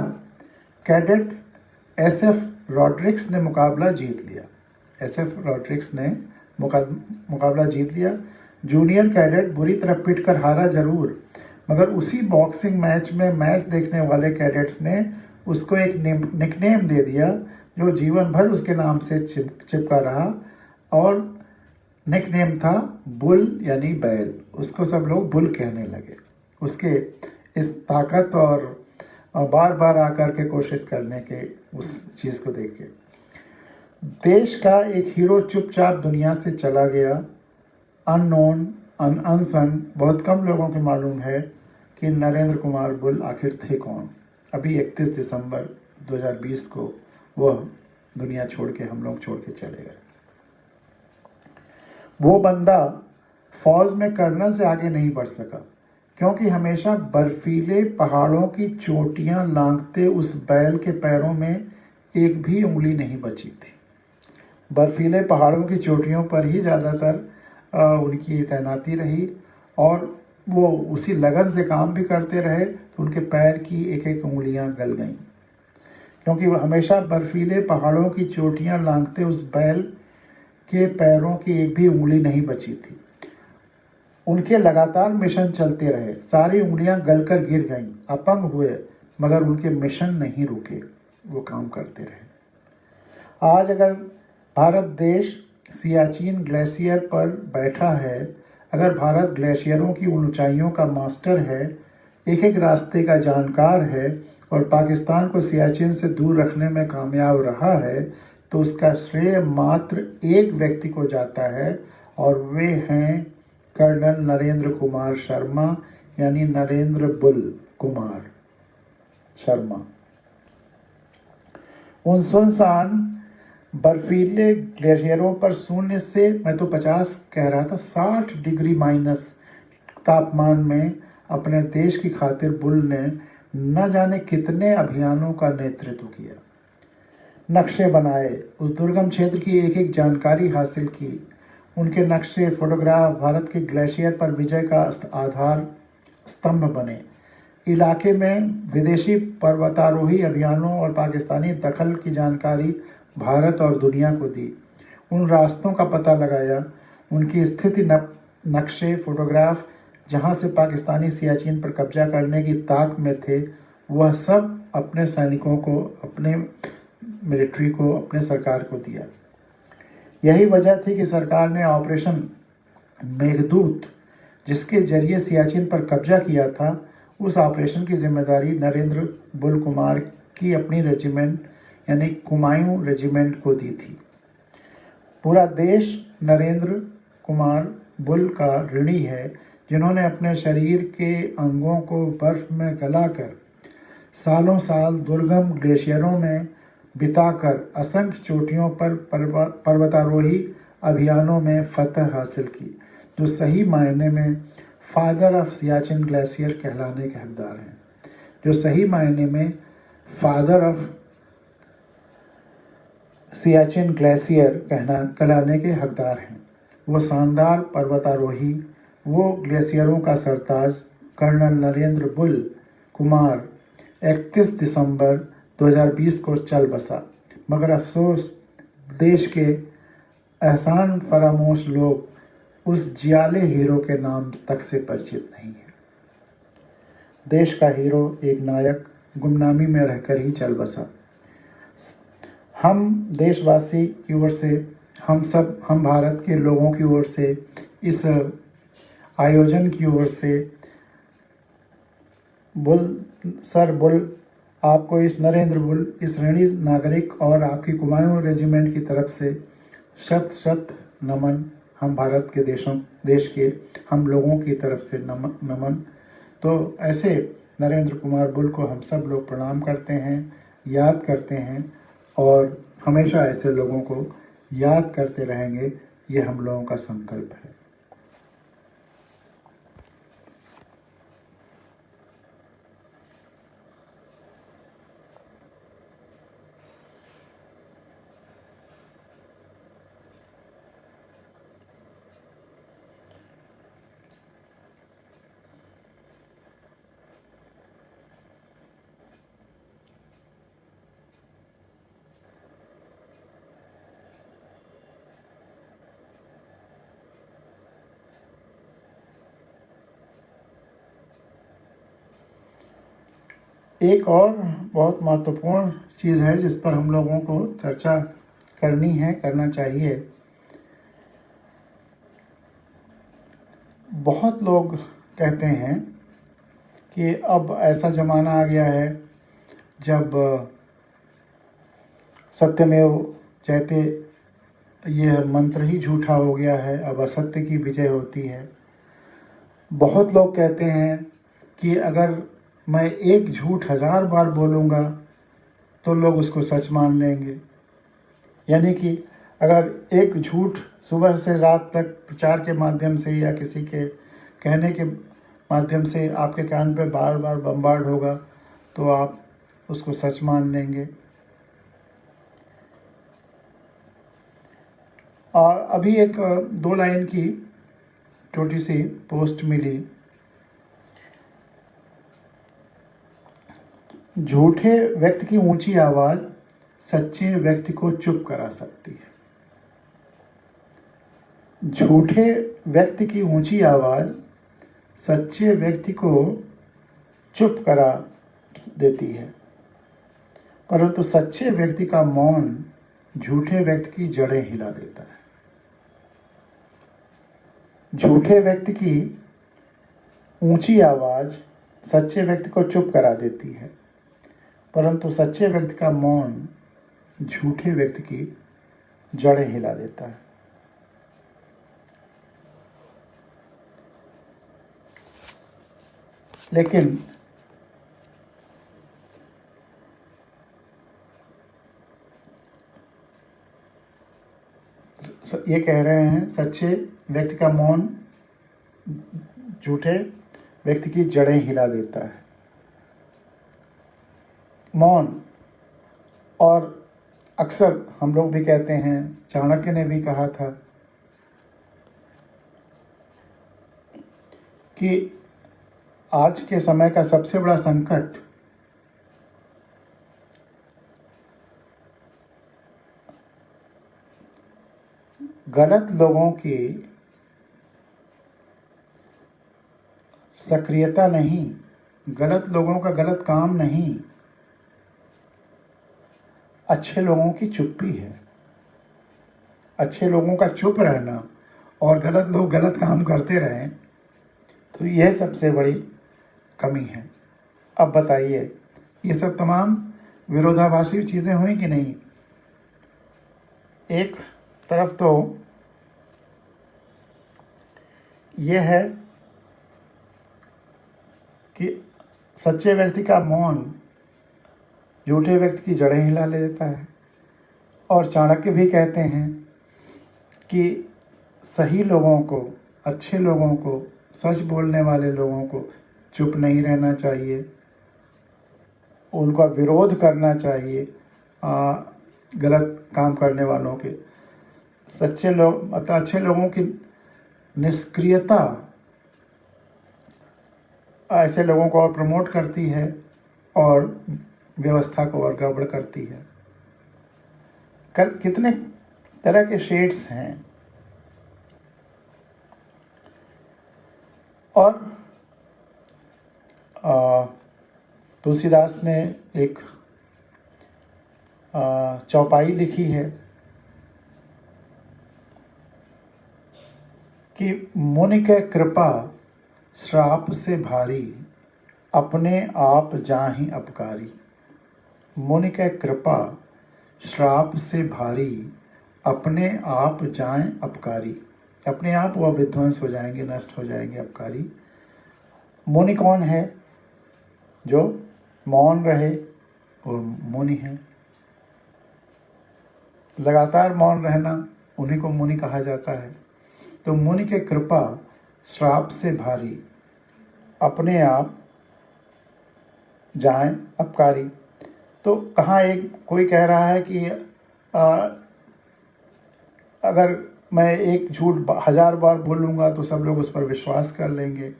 कैडेट SF रॉड्रिक्स ने मुकाबला जीत लिया। SF रॉड्रिक्स ने मुकाबला जीत लिया। जूनियर कैडेट बुरी तरह पिट कर हारा जरूर, मगर उसी बॉक्सिंग मैच में मैच देखने वाले कैडेट्स ने उसको एक निकनेम दे दिया, जो जीवन भर उसके नाम से चिपका रहा, और निकनेम था बुल, यानी बैल। उसको सब लोग बुल कहने लगे। उसके इस ताकत और बार बार आकर के कोशिश करने के उस चीज़ को देख के देश का एक हीरो चुपचाप दुनिया से चला गया। अननोन अनसन बहुत कम लोगों को मालूम है कि नरेंद्र कुमार बुल आखिर थे कौन। अभी 31 दिसंबर 2020 को वह दुनिया छोड़ के हम लोग छोड़ के चले गए। वो बंदा फौज में कर्नल से आगे नहीं बढ़ सका क्योंकि हमेशा बर्फीले पहाड़ों की चोटियां लांघते उस बैल के पैरों में एक भी उंगली नहीं बची थी। बर्फीले पहाड़ों की चोटियों पर ही ज़्यादातर उनकी तैनाती रही और वो उसी लगन से काम भी करते रहे, तो उनके पैर की एक एक उंगलियां गल गईं क्योंकि वह हमेशा बर्फीले पहाड़ों की चोटियां लांघते उस बैल के पैरों की एक भी उंगली नहीं बची थी। उनके लगातार मिशन चलते रहे, सारी उंगलियां गलकर गिर गईं, अपंग हुए, मगर उनके मिशन नहीं रुके, वो काम करते रहे। आज अगर भारत देश सियाचिन ग्लेशियर पर बैठा है, अगर भारत ग्लेशियरों की ऊंचाइयों का मास्टर है, एक एक रास्ते का जानकार है और पाकिस्तान को सियाचिन से दूर रखने में कामयाब रहा है, तो उसका श्रेय मात्र एक व्यक्ति को जाता है और वे हैं कर्नल नरेंद्र कुमार शर्मा, यानी नरेंद्र बुल कुमार शर्मा। उन सुनसान बर्फीले ग्लेशियरों पर शून्य से, मैं तो 50 कह रहा था, 60 डिग्री माइनस तापमान में अपने देश की खातिर बुल ने न जाने कितने अभियानों का नेतृत्व किया। नक्शे बनाए, उस दुर्गम क्षेत्र की एक एक जानकारी हासिल की। उनके नक्शे फोटोग्राफ भारत के ग्लेशियर पर विजय का आधार स्तंभ बने। इलाके में विदेशी पर्वतारोही अभियानों और पाकिस्तानी दखल की जानकारी भारत और दुनिया को दी। उन रास्तों का पता लगाया, उनकी स्थिति नक्शे फोटोग्राफ जहां से पाकिस्तानी सियाचिन पर कब्जा करने की ताक में थे, वह सब अपने सैनिकों को, अपने मिलिट्री को, अपने सरकार को दिया। यही वजह थी कि सरकार ने ऑपरेशन मेघदूत, जिसके जरिए सियाचिन पर कब्जा किया था, उस ऑपरेशन की जिम्मेदारी नरेंद्र बुल कुमार की अपनी रेजिमेंट यानी कुमायूं रेजिमेंट को दी थी। पूरा देश नरेंद्र कुमार बुल का ऋणी है, जिन्होंने अपने शरीर के अंगों को बर्फ में गलाकर सालों साल दुर्गम ग्लेशियरों में बिताकर असंख्य चोटियों पर पर्वतारोही अभियानों में फतह हासिल की, जो सही मायने में फादर ऑफ सियाचिन ग्लेशियर कहलाने के हकदार हैं, जो सही मायने में फादर ऑफ सियाचिन ग्लेशियर कहलाने के हकदार हैं। वो शानदार पर्वतारोही, वो ग्लेशियरों का सरताज कर्नल नरेंद्र बुल कुमार 31 दिसंबर 2020 को चल बसा, मगर अफसोस देश के एहसान फरामोश लोग उस जियाले हीरो के नाम तक से परिचित नहीं है। देश का हीरो एक नायक गुमनामी में रहकर ही चल बसा। हम देशवासी की ओर से, हम भारत के लोगों की ओर से, इस आयोजन की ओर से बुल आपको, इस नरेंद्र बुल, इस ऋणी नागरिक और आपकी कुमायूं रेजिमेंट की तरफ से शत शत नमन। हम भारत के देश के हम लोगों की तरफ से नमन। तो ऐसे नरेंद्र कुमार बुल को हम सब लोग प्रणाम करते हैं, याद करते हैं और हमेशा ऐसे लोगों को याद करते रहेंगे। ये हम लोगों का संकल्प है। एक और बहुत महत्वपूर्ण चीज़ है जिस पर हम लोगों को चर्चा करना चाहिए। बहुत लोग कहते हैं कि अब ऐसा ज़माना आ गया है जब सत्यमेव जयते यह मंत्र ही झूठा हो गया है, अब असत्य की विजय होती है। बहुत लोग कहते हैं कि अगर मैं एक झूठ 1000 बार बोलूँगा तो लोग उसको सच मान लेंगे। यानी कि अगर एक झूठ सुबह से रात तक प्रचार के माध्यम से या किसी के कहने के माध्यम से आपके कान पे बार बार बम्बार्ड होगा तो आप उसको सच मान लेंगे। और अभी एक 2 लाइन की छोटी सी पोस्ट मिली, झूठे व्यक्ति की ऊंची आवाज़ सच्चे व्यक्ति को चुप करा सकती है। झूठे व्यक्ति की ऊंची आवाज़ सच्चे व्यक्ति को चुप करा देती है, परंतु सच्चे व्यक्ति का मौन झूठे व्यक्ति की जड़ें हिला देता है। झूठे व्यक्ति की ऊंची आवाज़ सच्चे व्यक्ति को चुप करा देती है, परंतु सच्चे व्यक्ति का मौन झूठे व्यक्ति की जड़ें हिला देता है। लेकिन ये कह रहे हैं सच्चे व्यक्ति का मौन झूठे व्यक्ति की जड़ें हिला देता है। मौन, और अक्सर हम लोग भी कहते हैं, चाणक्य ने भी कहा था कि आज के समय का सबसे बड़ा संकट गलत लोगों की सक्रियता नहीं, गलत लोगों का गलत काम नहीं, अच्छे लोगों की चुप्पी है। अच्छे लोगों का चुप रहना और गलत लोग गलत काम करते रहें, तो यह सबसे बड़ी कमी है। अब बताइए, ये सब तमाम विरोधाभासी चीज़ें हुई कि नहीं? एक तरफ तो यह है कि सच्चे व्यक्ति का मौन झूठे व्यक्ति की जड़ें हिला देता है, और चाणक्य भी कहते हैं कि सही लोगों को, अच्छे लोगों को, सच बोलने वाले लोगों को चुप नहीं रहना चाहिए, उनका विरोध करना चाहिए गलत काम करने वालों के। सच्चे लोग, अच्छे लोगों की निष्क्रियता ऐसे लोगों को और प्रमोट करती है और व्यवस्था को और गड़बड़ करती है। कितने तरह के शेड्स हैं। और तुलसीदास ने एक चौपाई लिखी है कि मुनि के कृपा श्राप से भारी, अपने आप जाहि अपकारी। मुनि के कृपा श्राप से भारी, अपने आप जाएं अपकारी। अपने आप वह विध्वंस हो जाएंगे, नष्ट हो जाएंगे, अपकारी। मुनि कौन है? जो मौन रहे वो मुनि है। लगातार मौन रहना, उन्हीं को मुनि कहा जाता है। तो मुनि के कृपा श्राप से भारी, अपने आप जाएं अपकारी। तो कहाँ एक कोई कह रहा है कि अगर मैं एक झूठ 1000 बार बोलूँगा तो सब लोग उस पर विश्वास कर लेंगे।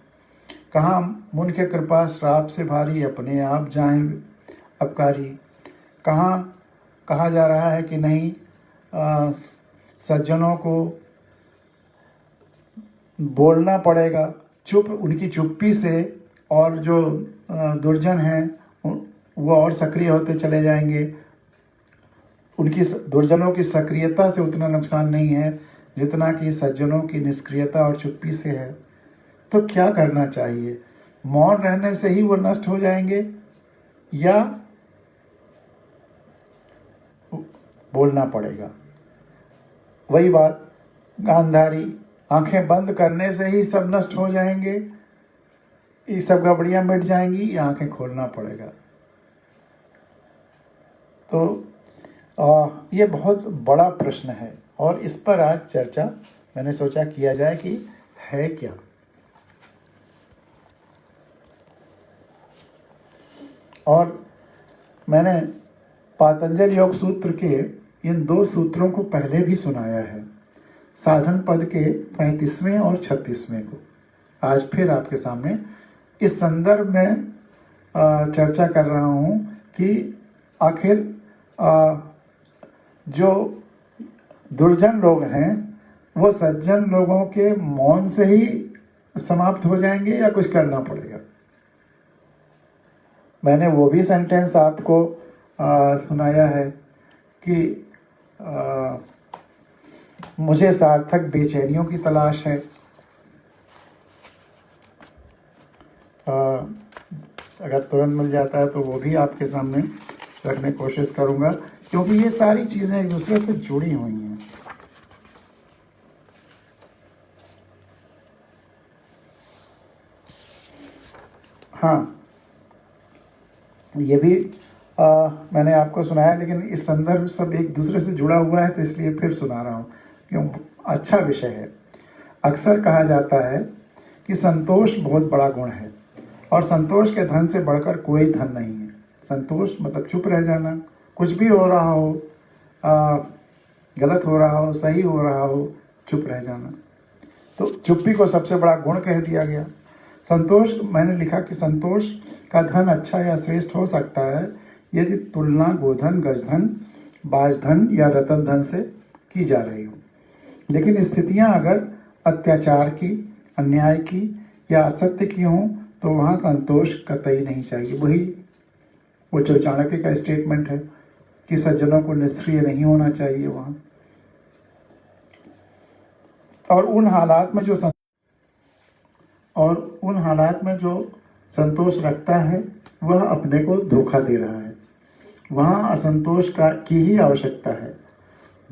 कहाँ मुनि के कृपा श्राप से भारी, अपने आप जाएं अपकारी। कहाँ कहा जा रहा है कि नहीं, सज्जनों को बोलना पड़ेगा, चुप, उनकी चुप्पी से और जो दुर्जन हैं वो और सक्रिय होते चले जाएंगे। उनकी दुर्जनों की सक्रियता से उतना नुकसान नहीं है जितना कि सज्जनों की निष्क्रियता और चुप्पी से है। तो क्या करना चाहिए? मौन रहने से ही वो नष्ट हो जाएंगे या बोलना पड़ेगा? वही बात, गांधारी, आंखें बंद करने से ही सब नष्ट हो जाएंगे, ये सब गड़बड़ियाँ मिट जाएंगी, या आंखें खोलना पड़ेगा? तो ये बहुत बड़ा प्रश्न है और इस पर आज चर्चा मैंने सोचा किया जाए कि है क्या। और मैंने पातंजल योग सूत्र के इन 2 सूत्रों को पहले भी सुनाया है, साधन पद के 35वें और 36वें को। आज फिर आपके सामने इस संदर्भ में चर्चा कर रहा हूँ कि आखिर जो दुर्जन लोग हैं वो सज्जन लोगों के मौन से ही समाप्त हो जाएंगे या कुछ करना पड़ेगा? मैंने वो भी सेंटेंस आपको सुनाया है कि मुझे सार्थक बेचैनियों की तलाश है। अगर तुरंत मिल जाता है तो वो भी आपके सामने रखने की कोशिश करूँगा, क्योंकि ये सारी चीज़ें एक दूसरे से जुड़ी हुई हैं। हाँ, ये भी मैंने आपको सुनाया, लेकिन इस संदर्भ सब एक दूसरे से जुड़ा हुआ है तो इसलिए फिर सुना रहा हूँ, क्यों अच्छा विषय है। अक्सर कहा जाता है कि संतोष बहुत बड़ा गुण है और संतोष के धन से बढ़कर कोई धन नहीं है। संतोष मतलब चुप रह जाना, कुछ भी हो रहा हो, गलत हो रहा हो, सही हो रहा हो, चुप रह जाना। तो चुप्पी को सबसे बड़ा गुण कह दिया गया। संतोष, मैंने लिखा कि संतोष का धन अच्छा या श्रेष्ठ हो सकता है यदि तुलना गोधन, गजधन, बाजधन या रतन धन से की जा रही हो, लेकिन स्थितियां अगर अत्याचार की, अन्याय की या असत्य की हों तो वहाँ संतोष कतई नहीं चाहिए। वही वो जो चाणक्य का स्टेटमेंट है कि सज्जनों को निष्क्रिय नहीं होना चाहिए वहाँ। और उन हालात में जो संतोष रखता है वह अपने को धोखा दे रहा है। वहाँ असंतोष की ही आवश्यकता है।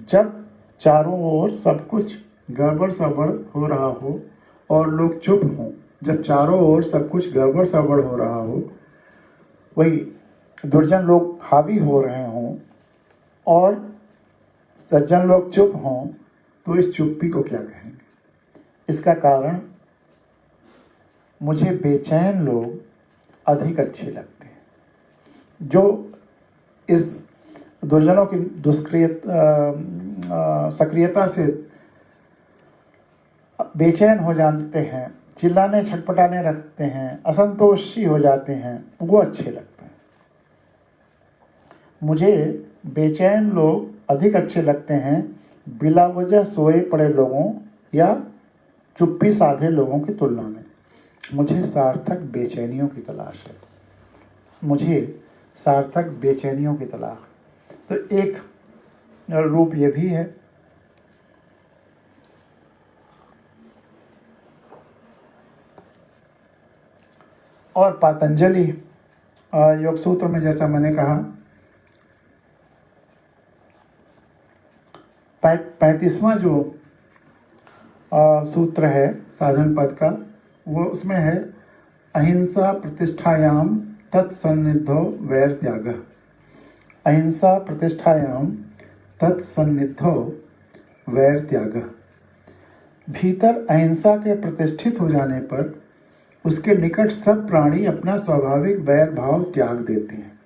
जब चारों ओर सब कुछ गड़बड़ सड़बड़ हो रहा हो और लोग चुप हों, जब चारों ओर सब कुछ गड़बड़ सड़बड़ हो रहा हो, वही दुर्जन लोग हावी हो रहे हों और सज्जन लोग चुप हों, तो इस चुप्पी को क्या कहेंगे? इसका कारण मुझे बेचैन लोग अधिक अच्छे लगते हैं, जो इस दुर्जनों की सक्रियता से बेचैन हो जाते हैं, चिल्लाने छटपटाने लगते हैं, असंतोषी हो जाते हैं, वो अच्छे लगते हैं। मुझे बेचैन लोग अधिक अच्छे लगते हैं बिला वजह सोए पड़े लोगों या चुप्पी साधे लोगों की तुलना में। मुझे सार्थक बेचैनियों की तलाश है, मुझे सार्थक बेचैनियों की तलाश। तो एक रूप ये भी है। और पातंजलि योग सूत्र में, जैसा मैंने कहा, 35वां जो सूत्र है साधन पद का, वो उसमें है अहिंसा प्रतिष्ठायाम तत्सन्निधो वैर त्याग। अहिंसा प्रतिष्ठायाम तत्सन्निधो वैर त्याग। भीतर अहिंसा के प्रतिष्ठित हो जाने पर उसके निकट सब प्राणी अपना स्वाभाविक वैर भाव त्याग देते हैं।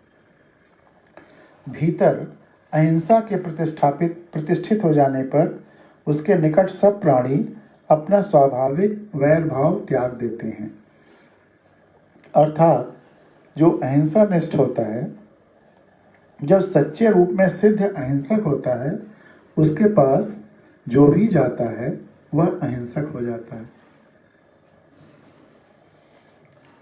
भीतर अहिंसा के प्रतिष्ठित हो जाने पर उसके निकट सब प्राणी अपना स्वाभाविक वैर भाव त्याग देते हैं। अर्थात जो अहिंसा निष्ठ होता है, जो सच्चे रूप में सिद्ध अहिंसक होता है, उसके पास जो भी जाता है वह अहिंसक हो जाता है।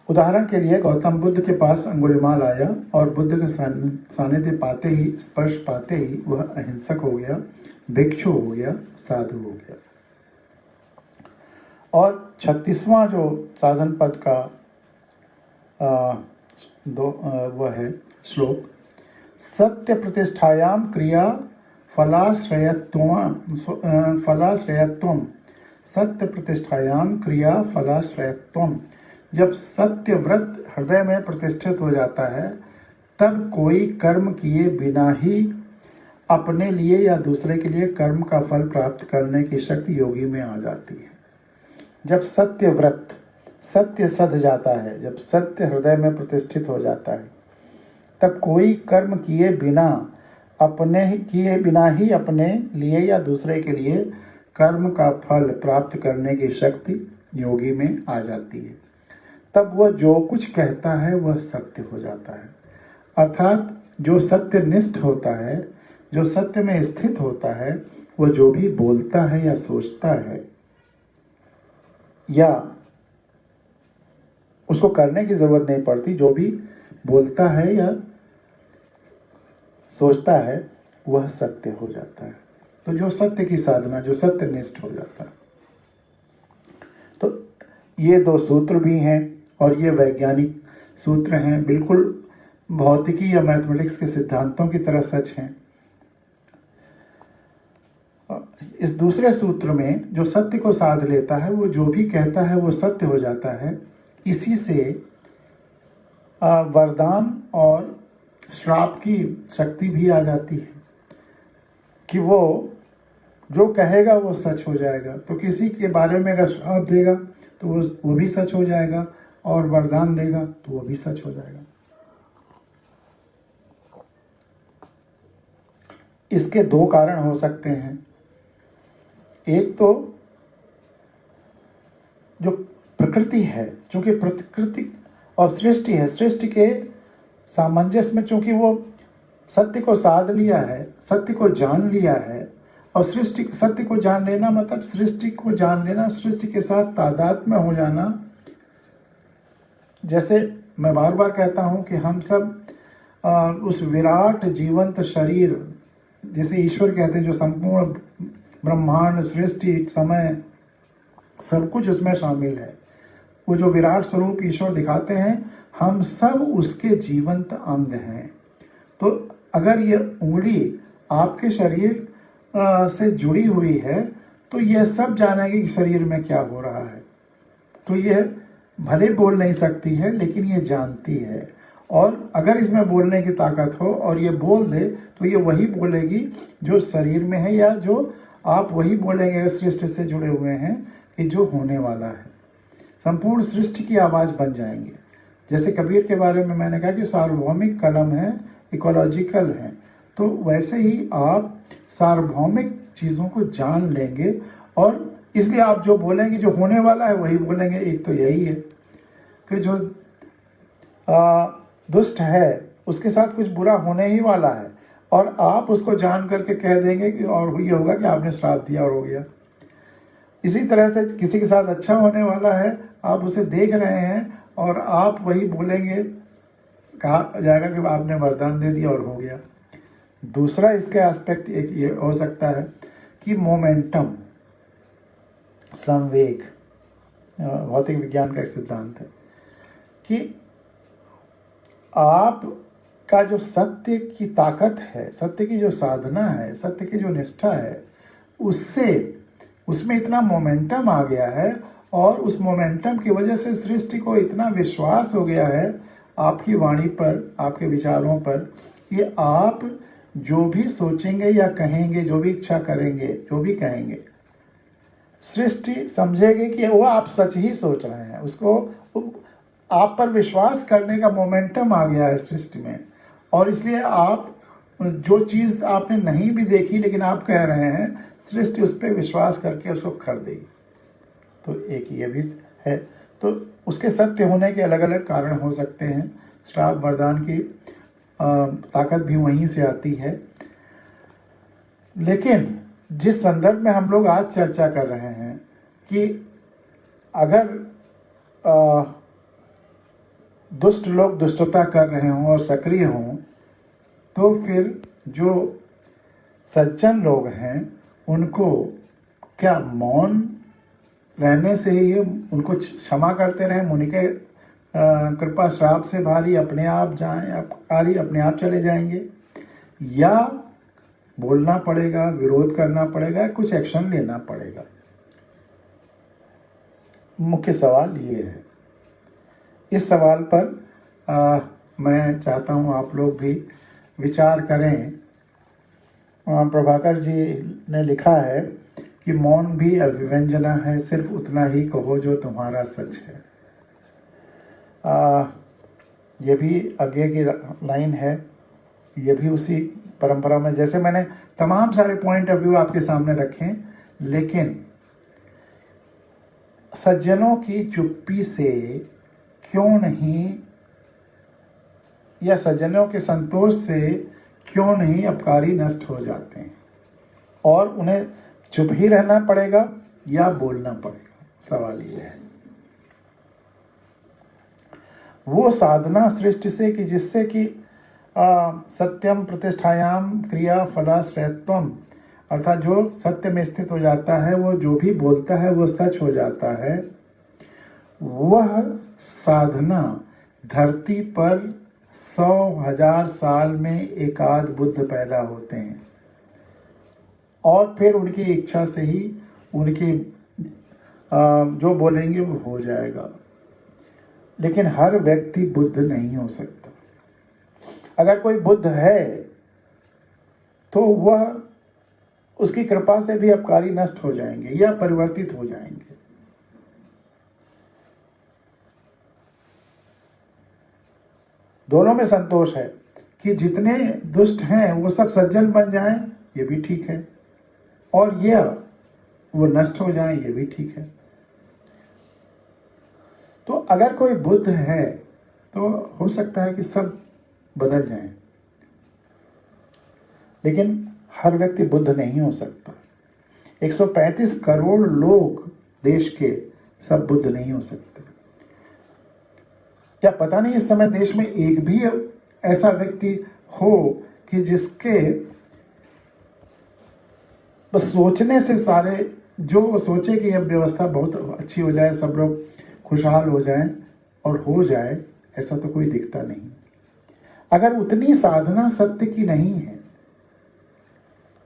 उदाहरण के लिए गौतम बुद्ध के पास अंगुलिमाल आया और बुद्ध का सानिध्य पाते ही, स्पर्श पाते ही वह अहिंसक हो गया, भिक्षु हो गया, साधु हो गया। और 36वां जो साधन पद का वह है श्लोक, सत्य प्रतिष्ठायां क्रिया फलाश्रयत्वम, सत्य प्रतिष्ठायां क्रिया फलाश्रयत्वम। जब सत्य व्रत हृदय में प्रतिष्ठित हो जाता है तब कोई कर्म किए बिना ही अपने लिए या दूसरे के लिए कर्म का फल प्राप्त करने की शक्ति योगी में आ जाती है। जब सत्य व्रत, सत्य सध जाता है, जब सत्य हृदय में प्रतिष्ठित हो जाता है, तब कोई कर्म किए बिना ही अपने लिए या दूसरे के लिए कर्म का फल प्राप्त करने की शक्ति योगी में आ जाती है। तब वह जो कुछ कहता है वह सत्य हो जाता है। अर्थात जो सत्यनिष्ठ होता है, जो सत्य में स्थित होता है, वह जो भी बोलता है या सोचता है या उसको करने की जरूरत नहीं पड़ती, जो भी बोलता है या सोचता है वह सत्य हो जाता है। तो जो सत्य की साधना, जो सत्यनिष्ठ हो जाता है। तो ये दो सूत्र भी हैं और ये वैज्ञानिक सूत्र हैं, बिल्कुल भौतिकी या मैथमेटिक्स के सिद्धांतों की तरह सच हैं। इस दूसरे सूत्र में जो सत्य को साध लेता है, वो जो भी कहता है वो सत्य हो जाता है। इसी से वरदान और श्राप की शक्ति भी आ जाती है कि वो जो कहेगा वो सच हो जाएगा। तो किसी के बारे में अगर श्राप देगा तो वो भी सच हो जाएगा, और वरदान देगा तो वो भी सच हो जाएगा। इसके दो कारण हो सकते हैं। एक तो जो प्रकृति है, चूंकि प्रकृति और सृष्टि है, सृष्टि के सामंजस्य में चूंकि वो सत्य को साध लिया है, सत्य को जान लिया है, और सत्य को जान लेना मतलब सृष्टि को जान लेना, सृष्टि के साथ तादात्म्य में हो जाना। जैसे मैं बार बार कहता हूं कि हम सब उस विराट जीवंत शरीर, जिसे ईश्वर कहते हैं, जो संपूर्ण ब्रह्मांड, सृष्टि, समय, सब कुछ उसमें शामिल है, वो जो विराट स्वरूप ईश्वर दिखाते हैं, हम सब उसके जीवंत अंग हैं। तो अगर ये उंगली आपके शरीर से जुड़ी हुई है तो यह सब जानेगी कि शरीर में क्या हो रहा है। तो ये भले बोल नहीं सकती है लेकिन ये जानती है, और अगर इसमें बोलने की ताकत हो और ये बोल दे तो ये वही बोलेगी जो शरीर में है, या जो आप वही बोलेंगे सृष्टि से जुड़े हुए हैं कि जो होने वाला है। संपूर्ण सृष्टि की आवाज़ बन जाएंगे। जैसे कबीर के बारे में मैंने कहा कि सार्वभौमिक कलम है, इकोलॉजिकल है, तो वैसे ही आप सार्वभौमिक चीज़ों को जान लेंगे, और इसलिए आप जो बोलेंगे, जो होने वाला है वही बोलेंगे। एक तो यही है कि जो दुष्ट है उसके साथ कुछ बुरा होने ही वाला है, और आप उसको जान करके कह देंगे कि और ये होगा कि आपने श्राप दिया और हो गया। इसी तरह से किसी के साथ अच्छा होने वाला है, आप उसे देख रहे हैं और आप वही बोलेंगे, कहा जाएगा कि आपने वरदान दे दिया और हो गया। दूसरा इसका एस्पेक्ट एक ये हो सकता है कि मोमेंटम, संवेग, भौतिक विज्ञान का एक सिद्धांत है कि आप का जो सत्य की ताकत है, सत्य की जो साधना है, सत्य की जो निष्ठा है, उसमें इतना मोमेंटम आ गया है, और उस मोमेंटम की वजह से सृष्टि को इतना विश्वास हो गया है आपकी वाणी पर, आपके विचारों पर, कि आप जो भी सोचेंगे या कहेंगे, जो भी इच्छा करेंगे, जो भी कहेंगे, सृष्टि समझेगी कि वो आप सच ही सोच रहे हैं। उसको आप पर विश्वास करने का मोमेंटम आ गया है सृष्टि में, और इसलिए आप जो चीज़ आपने नहीं भी देखी लेकिन आप कह रहे हैं, सृष्टि उस पर विश्वास करके उसको कर देगी। तो एक ये भी है। तो उसके सत्य होने के अलग अलग कारण हो सकते हैं। श्राप वरदान की ताकत भी वहीं से आती है। लेकिन जिस संदर्भ में हम लोग आज चर्चा कर रहे हैं कि अगर दुष्ट लोग दुष्टता कर रहे हों और सक्रिय हों, तो फिर जो सज्जन लोग हैं उनको क्या मौन रहने से ही उनको क्षमा करते रहें, मुनि के कृपा श्राप से भारी अपने आप जाएं, अपकारी अपने आप चले जाएंगे, या बोलना पड़ेगा, विरोध करना पड़ेगा, कुछ एक्शन लेना पड़ेगा। मुख्य सवाल ये है। इस सवाल पर मैं चाहता हूँ आप लोग भी विचार करें। प्रभाकर जी ने लिखा है कि मौन भी अभिव्यंजना है, सिर्फ उतना ही कहो जो तुम्हारा सच है। ये भी आगे की लाइन है, ये भी उसी परंपरा में, जैसे मैंने तमाम सारे पॉइंट ऑफ व्यू आपके सामने रखे, लेकिन सज्जनों की चुप्पी से क्यों नहीं, या सज्जनों के संतोष से क्यों नहीं अपकारी नष्ट हो जाते हैं, और उन्हें चुप ही रहना पड़ेगा या बोलना पड़ेगा? सवाल ये है। वो साधना सृष्टि से कि जिससे कि सत्यम प्रतिष्ठायाम क्रिया फलाश्रयत्वम, अर्थात जो सत्य में स्थित हो जाता है, वो जो भी बोलता है वो सच हो जाता है। वह साधना धरती पर 100,000 साल में एकाध बुद्ध पैदा होते हैं, और फिर उनकी इच्छा से ही उनकी जो बोलेंगे वो हो जाएगा। लेकिन हर व्यक्ति बुद्ध नहीं हो सकता। अगर कोई बुद्ध है तो वह, उसकी कृपा से भी अपकारी नष्ट हो जाएंगे या परिवर्तित हो जाएंगे। दोनों में संतोष है कि जितने दुष्ट हैं वो सब सज्जन बन जाएं, ये भी ठीक है, और यह वो नष्ट हो जाएं, ये भी ठीक है। तो अगर कोई बुद्ध है तो हो सकता है कि सब बदल जाएं, लेकिन हर व्यक्ति बुद्ध नहीं हो सकता। 135 करोड़ लोग देश के सब बुद्ध नहीं हो सकते। या पता नहीं इस समय देश में एक भी ऐसा व्यक्ति हो कि जिसके बस सोचने से सारे, जो वो सोचे कि अब व्यवस्था बहुत अच्छी हो जाए, सब लोग खुशहाल हो जाएं और हो जाए, ऐसा तो कोई दिखता नहीं। अगर उतनी साधना सत्य की नहीं है,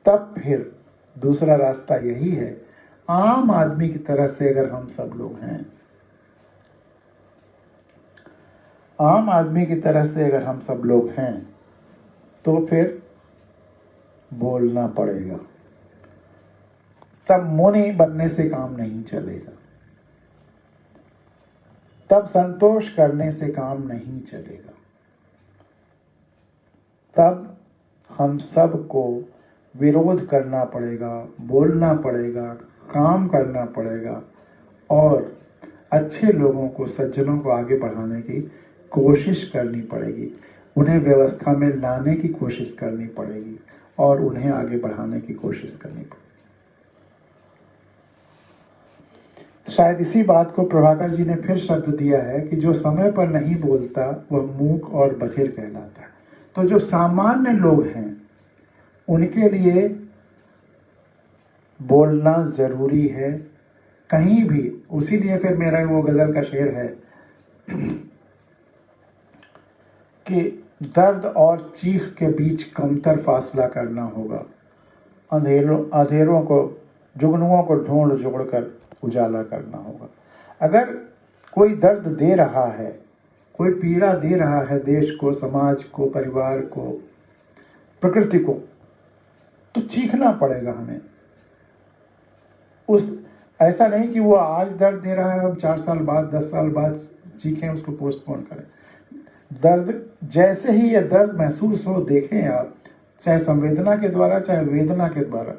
तब फिर दूसरा रास्ता यही है, आम आदमी की तरह से अगर हम सब लोग हैं, आम आदमी की तरह से अगर हम सब लोग हैं, तो फिर बोलना पड़ेगा। तब मुनि बनने से काम नहीं चलेगा, तब संतोष करने से काम नहीं चलेगा। तब हम सबको विरोध करना पड़ेगा, बोलना पड़ेगा, काम करना पड़ेगा, और अच्छे लोगों को, सज्जनों को आगे बढ़ाने की कोशिश करनी पड़ेगी, उन्हें व्यवस्था में लाने की कोशिश करनी पड़ेगी, और उन्हें आगे बढ़ाने की कोशिश करनी पड़ेगी। शायद इसी बात को प्रभाकर जी ने फिर शब्द दिया है कि जो समय पर नहीं बोलता वह मूक और बधिर कहलाता है। तो जो सामान्य लोग हैं उनके लिए बोलना जरूरी है कहीं भी। उसीलिए फिर मेरा वो गजल का शेर है कि दर्द और चीख के बीच कमतर फासला करना होगा, अंधेरों को, जुगनुओं को ढूंढ जोड़कर उजाला करना होगा। अगर कोई दर्द दे रहा है, कोई पीड़ा दे रहा है देश को, समाज को, परिवार को, प्रकृति को, तो चीखना पड़ेगा हमें। ऐसा नहीं कि वो आज दर्द दे रहा है, हम 4 साल बाद, 10 साल बाद चीखें, उसको पोस्टपोन करें। दर्द, जैसे ही ये दर्द महसूस हो, देखें आप, चाहे संवेदना के द्वारा, चाहे वेदना के द्वारा,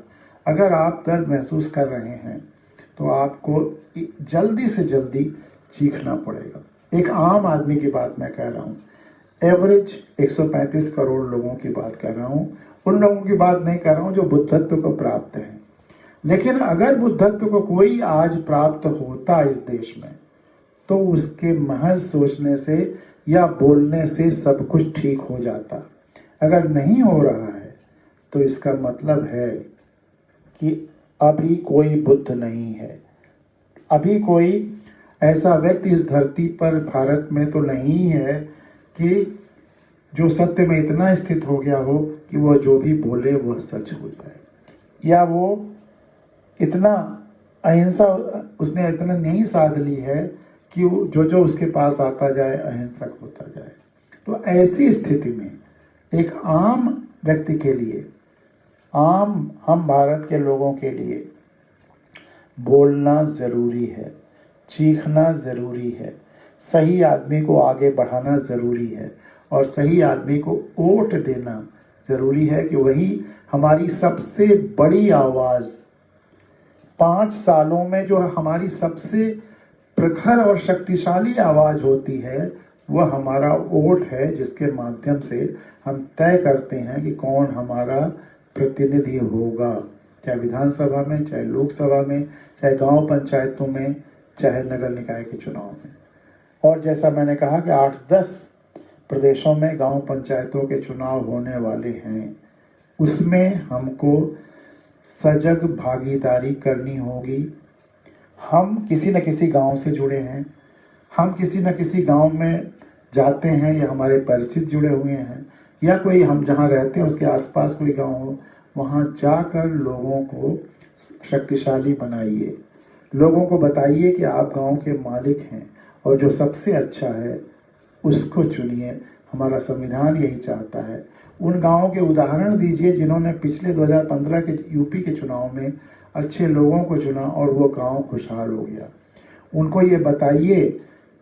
अगर आप दर्द महसूस कर रहे हैं तो आपको जल्दी से जल्दी चीखना पड़ेगा। एक आम आदमी की बात मैं कह रहा हूँ, एवरेज 135 करोड़ लोगों की बात कर रहा हूँ, उन लोगों की बात नहीं कर रहा हूँ जो बुद्धत्व को प्राप्त हैं। लेकिन अगर बुद्धत्व को कोई आज प्राप्त होता इस देश में, तो उसके महज सोचने से या बोलने से सब कुछ ठीक हो जाता। अगर नहीं हो रहा है तो इसका मतलब है कि अभी कोई बुद्ध नहीं है, अभी कोई ऐसा व्यक्ति इस धरती पर भारत में तो नहीं है कि जो सत्य में इतना स्थित हो गया हो कि वह जो भी बोले वह सच हो जाए, या वो इतना अहिंसा उसने इतना नहीं साध ली है कि जो जो उसके पास आता जाए अहिंसक होता जाए। तो ऐसी स्थिति में एक आम व्यक्ति के लिए, आम हम भारत के लोगों के लिए बोलना ज़रूरी है, चीखना ज़रूरी है, सही आदमी को आगे बढ़ाना ज़रूरी है और सही आदमी को वोट देना ज़रूरी है कि वही हमारी सबसे बड़ी आवाज़, 5 सालों में जो हमारी सबसे प्रखर और शक्तिशाली आवाज़ होती है वह हमारा वोट है, जिसके माध्यम से हम तय करते हैं कि कौन हमारा प्रतिनिधि होगा, चाहे विधानसभा में, चाहे लोकसभा में, चाहे गांव पंचायतों में, चाहे नगर निकाय के चुनाव में। और जैसा मैंने कहा कि 8-10 प्रदेशों में गांव पंचायतों के चुनाव होने वाले हैं, उसमें हमको सजग भागीदारी करनी होगी। हम किसी न किसी गांव से जुड़े हैं, हम किसी न किसी गांव में जाते हैं या हमारे परिचित जुड़े हुए हैं, या कोई हम जहां रहते हैं उसके आसपास कोई गांव हो, वहां जाकर लोगों को शक्तिशाली बनाइए, लोगों को बताइए कि आप गांव के मालिक हैं और जो सबसे अच्छा है उसको चुनिए। हमारा संविधान यही चाहता है। उन गांवों के उदाहरण दीजिए जिन्होंने पिछले 2015 के यूपी के चुनाव में अच्छे लोगों को चुना और वो गांव खुशहाल हो गया। उनको ये बताइए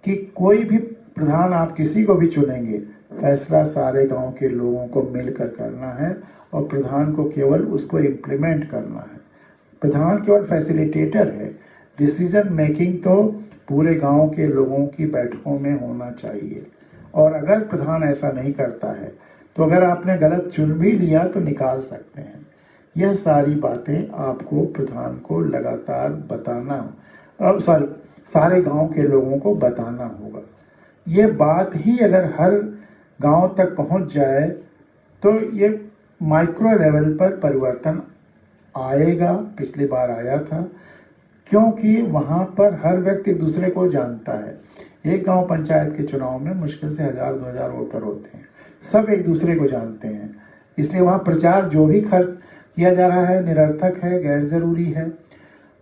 कि कोई भी प्रधान आप किसी को भी चुनेंगे, फैसला सारे गांव के लोगों को मिलकर करना है और प्रधान को केवल उसको इम्प्लीमेंट करना है। प्रधान केवल फैसिलिटेटर है, डिसीजन मेकिंग तो पूरे गांव के लोगों की बैठकों में होना चाहिए। और अगर प्रधान ऐसा नहीं करता है तो अगर आपने गलत चुन भी लिया तो निकाल सकते हैं। यह सारी बातें आपको प्रधान को लगातार बताना, अब सारे गांव के लोगों को बताना होगा। ये बात ही अगर हर गांव तक पहुंच जाए तो ये माइक्रो लेवल पर परिवर्तन आएगा। पिछली बार आया था क्योंकि वहाँ पर हर व्यक्ति एक दूसरे को जानता है। एक गांव पंचायत के चुनाव में मुश्किल से 1000-2000 वोटर होते हैं, सब एक दूसरे को जानते हैं, इसलिए वहाँ प्रचार जो भी खर्च किया जा रहा है निरर्थक है, गैर ज़रूरी है।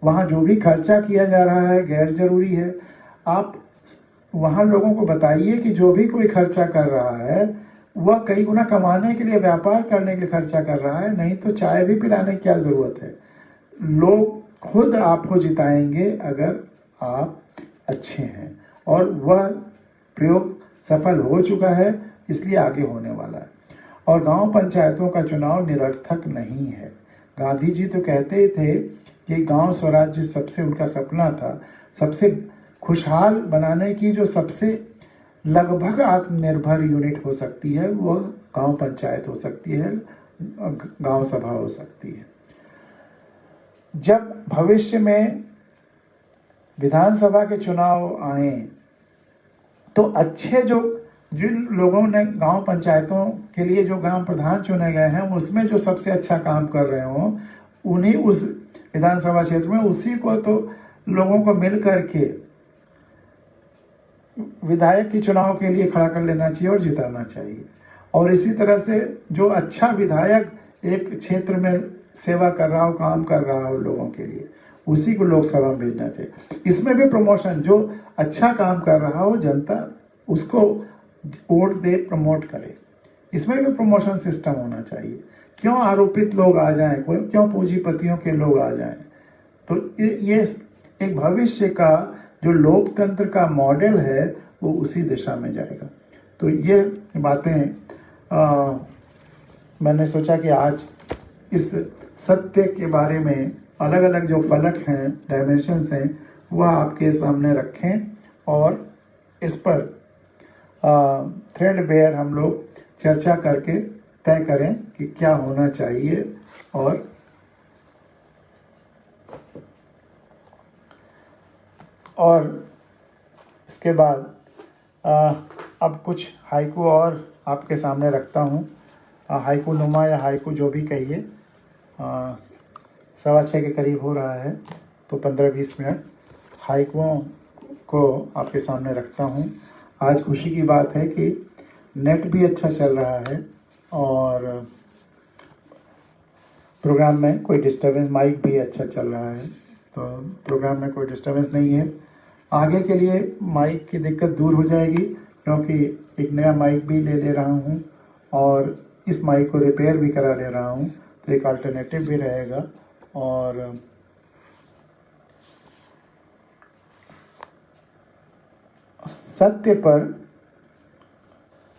वहाँ जो भी खर्चा किया जा रहा है गैर ज़रूरी है। आप वहाँ लोगों को बताइए कि जो भी कोई खर्चा कर रहा है वह कई गुना कमाने के लिए, व्यापार करने के लिए खर्चा कर रहा है, नहीं तो चाय भी पिलाने की क्या ज़रूरत है। लोग खुद आपको जिताएंगे अगर आप अच्छे हैं, और वह प्रयोग सफल हो चुका है, इसलिए आगे होने वाला है। और गांव पंचायतों का चुनाव निरर्थक नहीं है। गांधी जी तो कहते थे कि गांव स्वराज्य सबसे उनका सपना था, सबसे खुशहाल बनाने की जो सबसे लगभग आत्मनिर्भर यूनिट हो सकती है वह गांव पंचायत हो सकती है, गांव सभा हो सकती है। जब भविष्य में विधानसभा के चुनाव आए तो अच्छे जो जिन लोगों ने गांव पंचायतों के लिए जो ग्राम प्रधान चुने गए हैं उसमें जो सबसे अच्छा काम कर रहे हों, उन्हीं उस विधानसभा क्षेत्र में उसी को तो लोगों को मिल करके विधायक के चुनाव के लिए खड़ा कर लेना चाहिए और जिताना चाहिए। और इसी तरह से जो अच्छा विधायक एक क्षेत्र में सेवा कर रहा हो, काम कर रहा हो लोगों के लिए, उसी को लोकसभा में भेजना चाहिए। इसमें भी प्रमोशन, जो अच्छा काम कर रहा हो जनता उसको वोट दे, प्रमोट करे, इसमें भी प्रमोशन सिस्टम होना चाहिए। क्यों आरोपित लोग आ जाएं, कोई क्यों पूंजीपतियों के लोग आ जाएं। तो ये एक भविष्य का जो लोकतंत्र का मॉडल है वो उसी दिशा में जाएगा। तो ये बातें मैंने सोचा कि आज इस सत्य के बारे में अलग अलग जो फलक हैं, डायमेंशंस हैं, वह आपके सामने रखें और इस पर थ्रेड बेयर हम लोग चर्चा करके तय करें कि क्या होना चाहिए। और इसके बाद अब कुछ हाइकू और आपके सामने रखता हूँ। हाइकू नुमा या हाइकू जो भी कहिए, 6:15 के करीब हो रहा है, तो 15-20 मिनट हाइकुओं को आपके सामने रखता हूँ। आज खुशी की बात है कि नेट भी अच्छा चल रहा है और प्रोग्राम में कोई डिस्टर्बेंस, माइक भी अच्छा चल रहा है, तो प्रोग्राम में कोई डिस्टर्बेंस नहीं है। आगे के लिए माइक की दिक्कत दूर हो जाएगी क्योंकि एक नया माइक भी ले रहा हूँ और इस माइक को रिपेयर भी करा ले रहा हूँ, तो एक अल्टरनेटिव भी रहेगा। और सत्य पर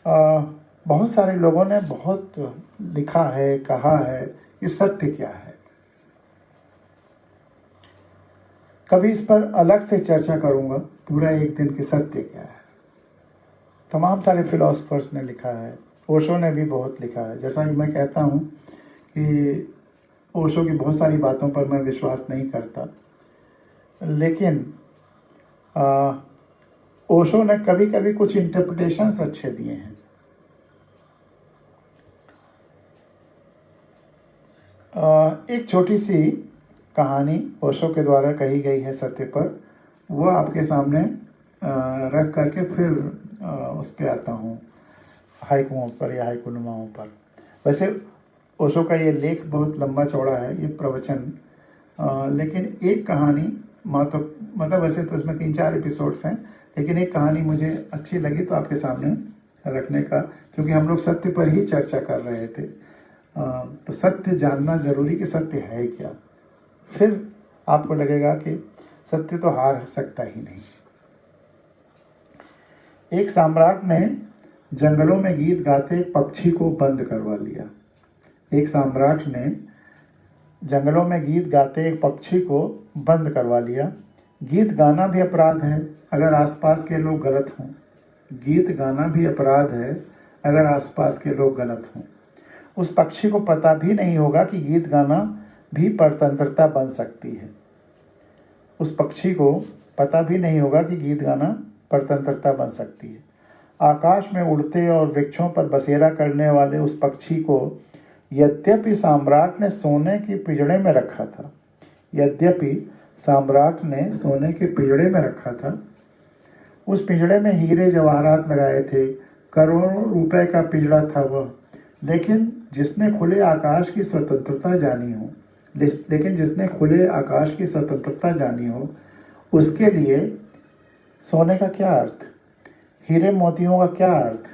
बहुत सारे लोगों ने बहुत लिखा है, कहा है कि सत्य क्या है। कभी इस पर अलग से चर्चा करूंगा, पूरा एक दिन कि सत्य क्या है। तमाम सारे फिलोसफर्स ने लिखा है, ओशो ने भी बहुत लिखा है। जैसा कि मैं कहता हूँ कि ओशो की बहुत सारी बातों पर मैं विश्वास नहीं करता, लेकिन ओशो ने कभी कभी कुछ इंटरप्रिटेशंस अच्छे दिए हैं। एक छोटी सी कहानी ओशो के द्वारा कही गई है सत्य पर, वो आपके सामने रख करके फिर उस पर आता हूँ, हाइकुओं पर या हाइकुनुमाओं पर। वैसे ओशो का ये लेख बहुत लंबा चौड़ा है, ये प्रवचन, लेकिन एक कहानी मतलब वैसे तो इसमें 3-4 एपिसोड्स हैं, लेकिन एक कहानी मुझे अच्छी लगी तो आपके सामने रखने का, क्योंकि हम लोग सत्य पर ही चर्चा कर रहे थे। तो सत्य जानना ज़रूरी कि सत्य है क्या, फिर आपको लगेगा कि सत्य तो हार सकता ही नहीं। एक सम्राट ने जंगलों में गीत गाते एक पक्षी को बंद करवा लिया। एक सम्राट ने जंगलों में गीत गाते एक पक्षी को बंद करवा लिया। गीत गाना भी अपराध है अगर आसपास के लोग गलत हों। गीत गाना भी अपराध है अगर आसपास के लोग गलत हों। उस पक्षी को पता भी नहीं होगा कि गीत गाना भी परतंत्रता बन सकती है। उस पक्षी को पता भी नहीं होगा कि गीत गाना परतंत्रता बन सकती है। आकाश में उड़ते और वृक्षों पर बसेरा करने वाले उस पक्षी को यद्यपि सम्राट ने सोने के पिंजड़े में रखा था, यद्यपि सम्राट ने सोने के पिंजड़े में रखा था, उस पिंजड़े में हीरे जवाहरात लगाए थे, करोड़ों रुपए का पिंजड़ा था वह, लेकिन जिसने खुले आकाश की स्वतंत्रता जानी हो, लेकिन जिसने खुले आकाश की स्वतंत्रता जानी हो, उसके लिए सोने का क्या अर्थ, हीरे मोतियों का क्या अर्थ।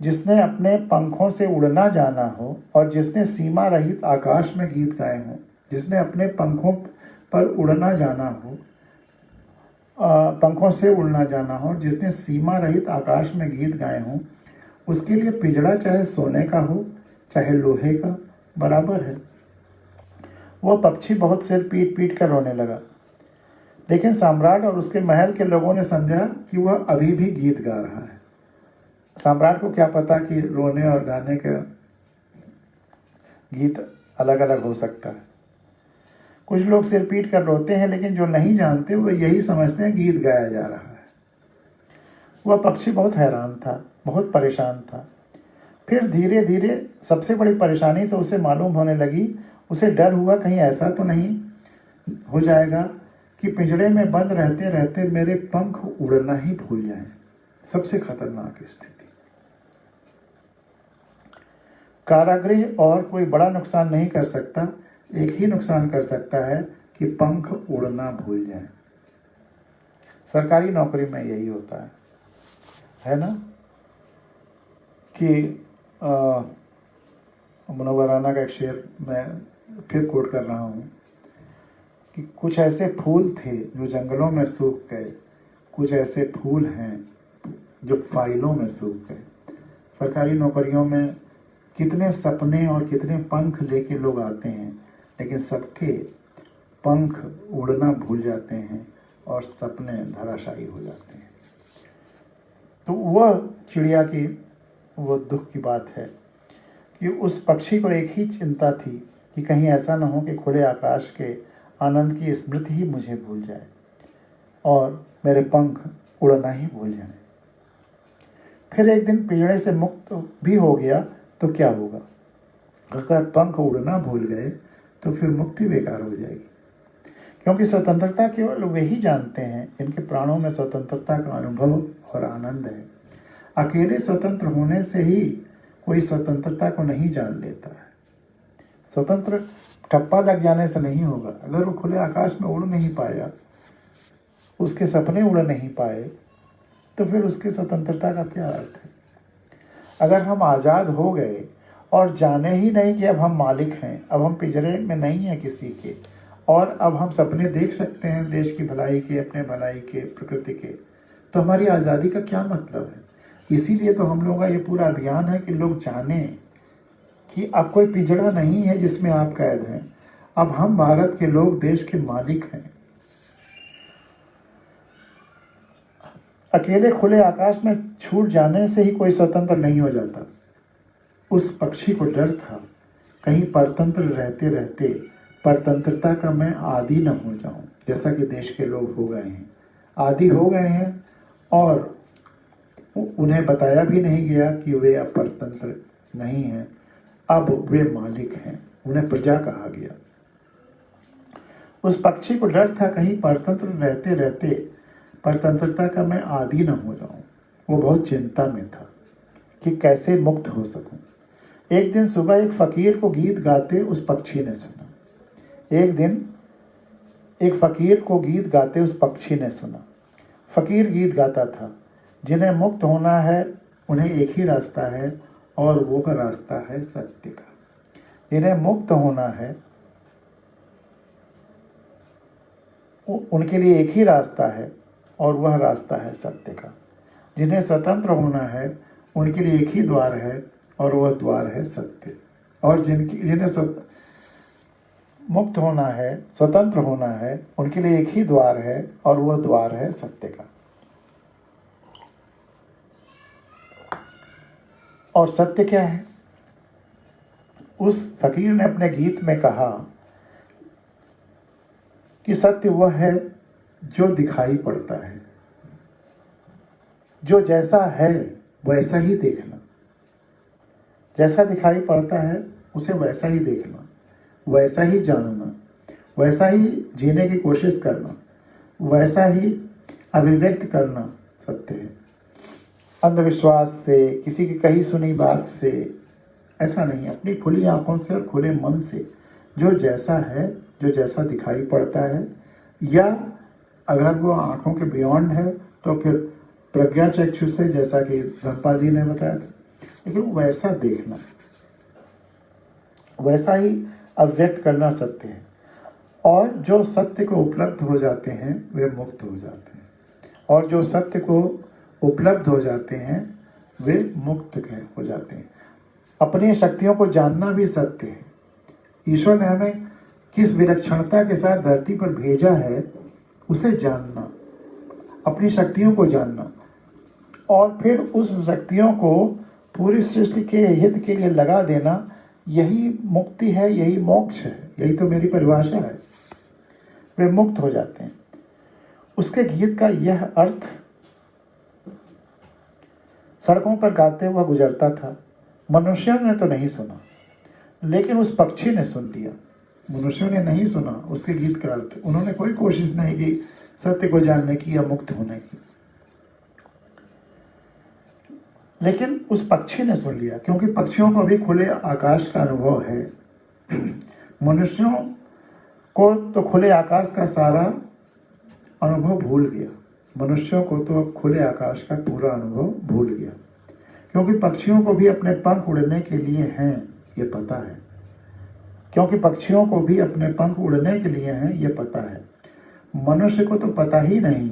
जिसने अपने पंखों से उड़ना जाना हो और जिसने सीमा रहित आकाश में गीत गाए हों, जिसने अपने पंखों पर उड़ना जाना हो, पंखों से उड़ना जाना हो, जिसने सीमा रहित आकाश में गीत गाए हों, उसके लिए पिंजड़ा चाहे सोने का हो चाहे लोहे का बराबर है। वह पक्षी बहुत सिर पीट पीट कर रोने लगा, लेकिन सम्राट और उसके महल के लोगों ने समझा कि वह अभी भी गीत गा रहा है। सम्राट को क्या पता कि रोने और गाने का गीत अलग अलग हो सकता है। कुछ लोग सिर पीट कर रोते हैं, लेकिन जो नहीं जानते वो यही समझते हैं गीत गाया जा रहा है। वह पक्षी बहुत हैरान था, बहुत परेशान था। फिर धीरे धीरे सबसे बड़ी परेशानी तो उसे मालूम होने लगी। उसे डर हुआ कहीं ऐसा तो नहीं हो जाएगा कि पिंजड़े में बंद रहते रहते मेरे पंख उड़ना ही भूल जाएं। सबसे खतरनाक स्थिति। कारागृह और कोई बड़ा नुकसान नहीं कर सकता, एक ही नुकसान कर सकता है कि पंख उड़ना भूल जाए। सरकारी नौकरी में यही होता है ना, कि मुनव्वर राना का एक शेर मैं फिर कोट कर रहा हूँ कि कुछ ऐसे फूल थे जो जंगलों में सूख गए, कुछ ऐसे फूल हैं जो फाइलों में सूख गए। सरकारी नौकरियों में कितने सपने और कितने पंख लेके लोग आते हैं, लेकिन सबके पंख उड़ना भूल जाते हैं और सपने धराशायी हो जाते हैं। तो वह चिड़िया की वो दुख की बात है कि उस पक्षी को एक ही चिंता थी कि कहीं ऐसा ना हो कि खुले आकाश के आनंद की स्मृति ही मुझे भूल जाए और मेरे पंख उड़ना ही भूल जाए। फिर एक दिन पिंजड़े से मुक्त भी हो गया तो क्या होगा? अगर पंख उड़ना भूल गए तो फिर मुक्ति बेकार हो जाएगी, क्योंकि स्वतंत्रता केवल वे ही जानते हैं जिनके प्राणों में स्वतंत्रता का अनुभव और आनंद है। अकेले स्वतंत्र होने से ही कोई स्वतंत्रता को नहीं जान लेता है। स्वतंत्र ठप्पा लग जाने से नहीं होगा। अगर वो खुले आकाश में उड़ नहीं पाया, उसके सपने उड़ नहीं पाए, तो फिर उसकी स्वतंत्रता का क्या अर्थ है। अगर हम आज़ाद हो गए और जाने ही नहीं कि अब हम मालिक हैं, अब हम पिंजरे में नहीं हैं किसी के, और अब हम सपने देख सकते हैं देश की भलाई के, अपने भलाई के, प्रकृति के, तो हमारी आज़ादी का क्या मतलब है। इसीलिए तो हम लोगों का ये पूरा अभियान है कि लोग जाने कि अब कोई पिंजरा नहीं है जिसमें आप कैद हैं। अब हम भारत के लोग देश के मालिक हैं। अकेले खुले आकाश में छूट जाने से ही कोई स्वतंत्र नहीं हो जाता। उस पक्षी को डर था कहीं परतंत्र रहते रहते परतंत्रता का मैं आदी न हो जाऊं, जैसा कि देश के लोग हो गए हैं, आदी हो गए हैं और उन्हें बताया भी नहीं गया कि वे अब परतंत्र नहीं हैं, अब वे मालिक हैं, उन्हें प्रजा कहा गया। उस पक्षी को डर था कहीं परतंत्र रहते रहते परतंत्रता का मैं आदी न हो जाऊं। वो बहुत चिंता में था कि कैसे मुक्त हो सकूं। एक दिन सुबह एक फकीर को गीत गाते उस पक्षी ने सुना। एक दिन एक फकीर को गीत गाते उस पक्षी ने सुना। फकीर गीत गाता था, जिन्हें मुक्त होना है उन्हें एक ही रास्ता है और वो रास्ता है सत्य का। जिन्हें मुक्त होना है उनके लिए एक ही रास्ता है और वह रास्ता है सत्य का। जिन्हें स्वतंत्र होना है उनके लिए एक ही द्वार है और वह द्वार है सत्य। और जिन्हें मुक्त होना है, स्वतंत्र होना है, उनके लिए एक ही द्वार है और वह द्वार है सत्य का। और सत्य क्या है? उस फकीर ने अपने गीत में कहा कि सत्य वह है जो दिखाई पड़ता है, जो जैसा है वैसा ही देखना। जैसा दिखाई पड़ता है उसे वैसा ही देखना, वैसा ही जानना, वैसा ही जीने की कोशिश करना, वैसा ही अभिव्यक्त करना सत्य है। अंधविश्वास से, किसी की कही सुनी बात से ऐसा नहीं, अपनी खुली आंखों से और खुले मन से जो जैसा है, जो जैसा दिखाई पड़ता है, या अगर वो आंखों के बियॉन्ड है तो फिर प्रज्ञा चक्षु से, जैसा कि धर्मपाल जी ने बताया था, लेकिन वैसा देखना, वैसा ही अभिव्यक्त करना सत्य है। और जो सत्य को उपलब्ध हो जाते हैं वे मुक्त हो जाते हैं, और जो सत्य को उपलब्ध हो जाते हैं वे मुक्त हो जाते हैं। अपनी शक्तियों को जानना भी सत्य है। ईश्वर ने हमें किस विलक्षणता के साथ धरती पर भेजा है उसे जानना, अपनी शक्तियों को जानना, और फिर उस शक्तियों को पूरी सृष्टि के हित के लिए लगा देना, यही मुक्ति है, यही मोक्ष है, यही तो मेरी परिभाषा है। वे मुक्त हो जाते हैं। उसके गीत का यह अर्थ सड़कों पर गाते हुआ गुजरता था। मनुष्यों ने तो नहीं सुना, लेकिन उस पक्षी ने सुन लिया। मनुष्यों ने नहीं सुना उसके गीत का अर्थ, उन्होंने कोई कोशिश नहीं की सत्य को जानने की या मुक्त होने की, लेकिन उस पक्षी ने सुन लिया, क्योंकि पक्षियों को भी खुले आकाश का अनुभव है। मनुष्यों को तो खुले आकाश का सारा अनुभव भूल गया, मनुष्यों को तो अब खुले आकाश का पूरा अनुभव भूल गया, क्योंकि पक्षियों को भी अपने पंख उड़ने के लिए हैं ये पता है, क्योंकि पक्षियों को भी अपने पंख उड़ने के लिए हैं ये पता है। मनुष्य को तो पता ही नहीं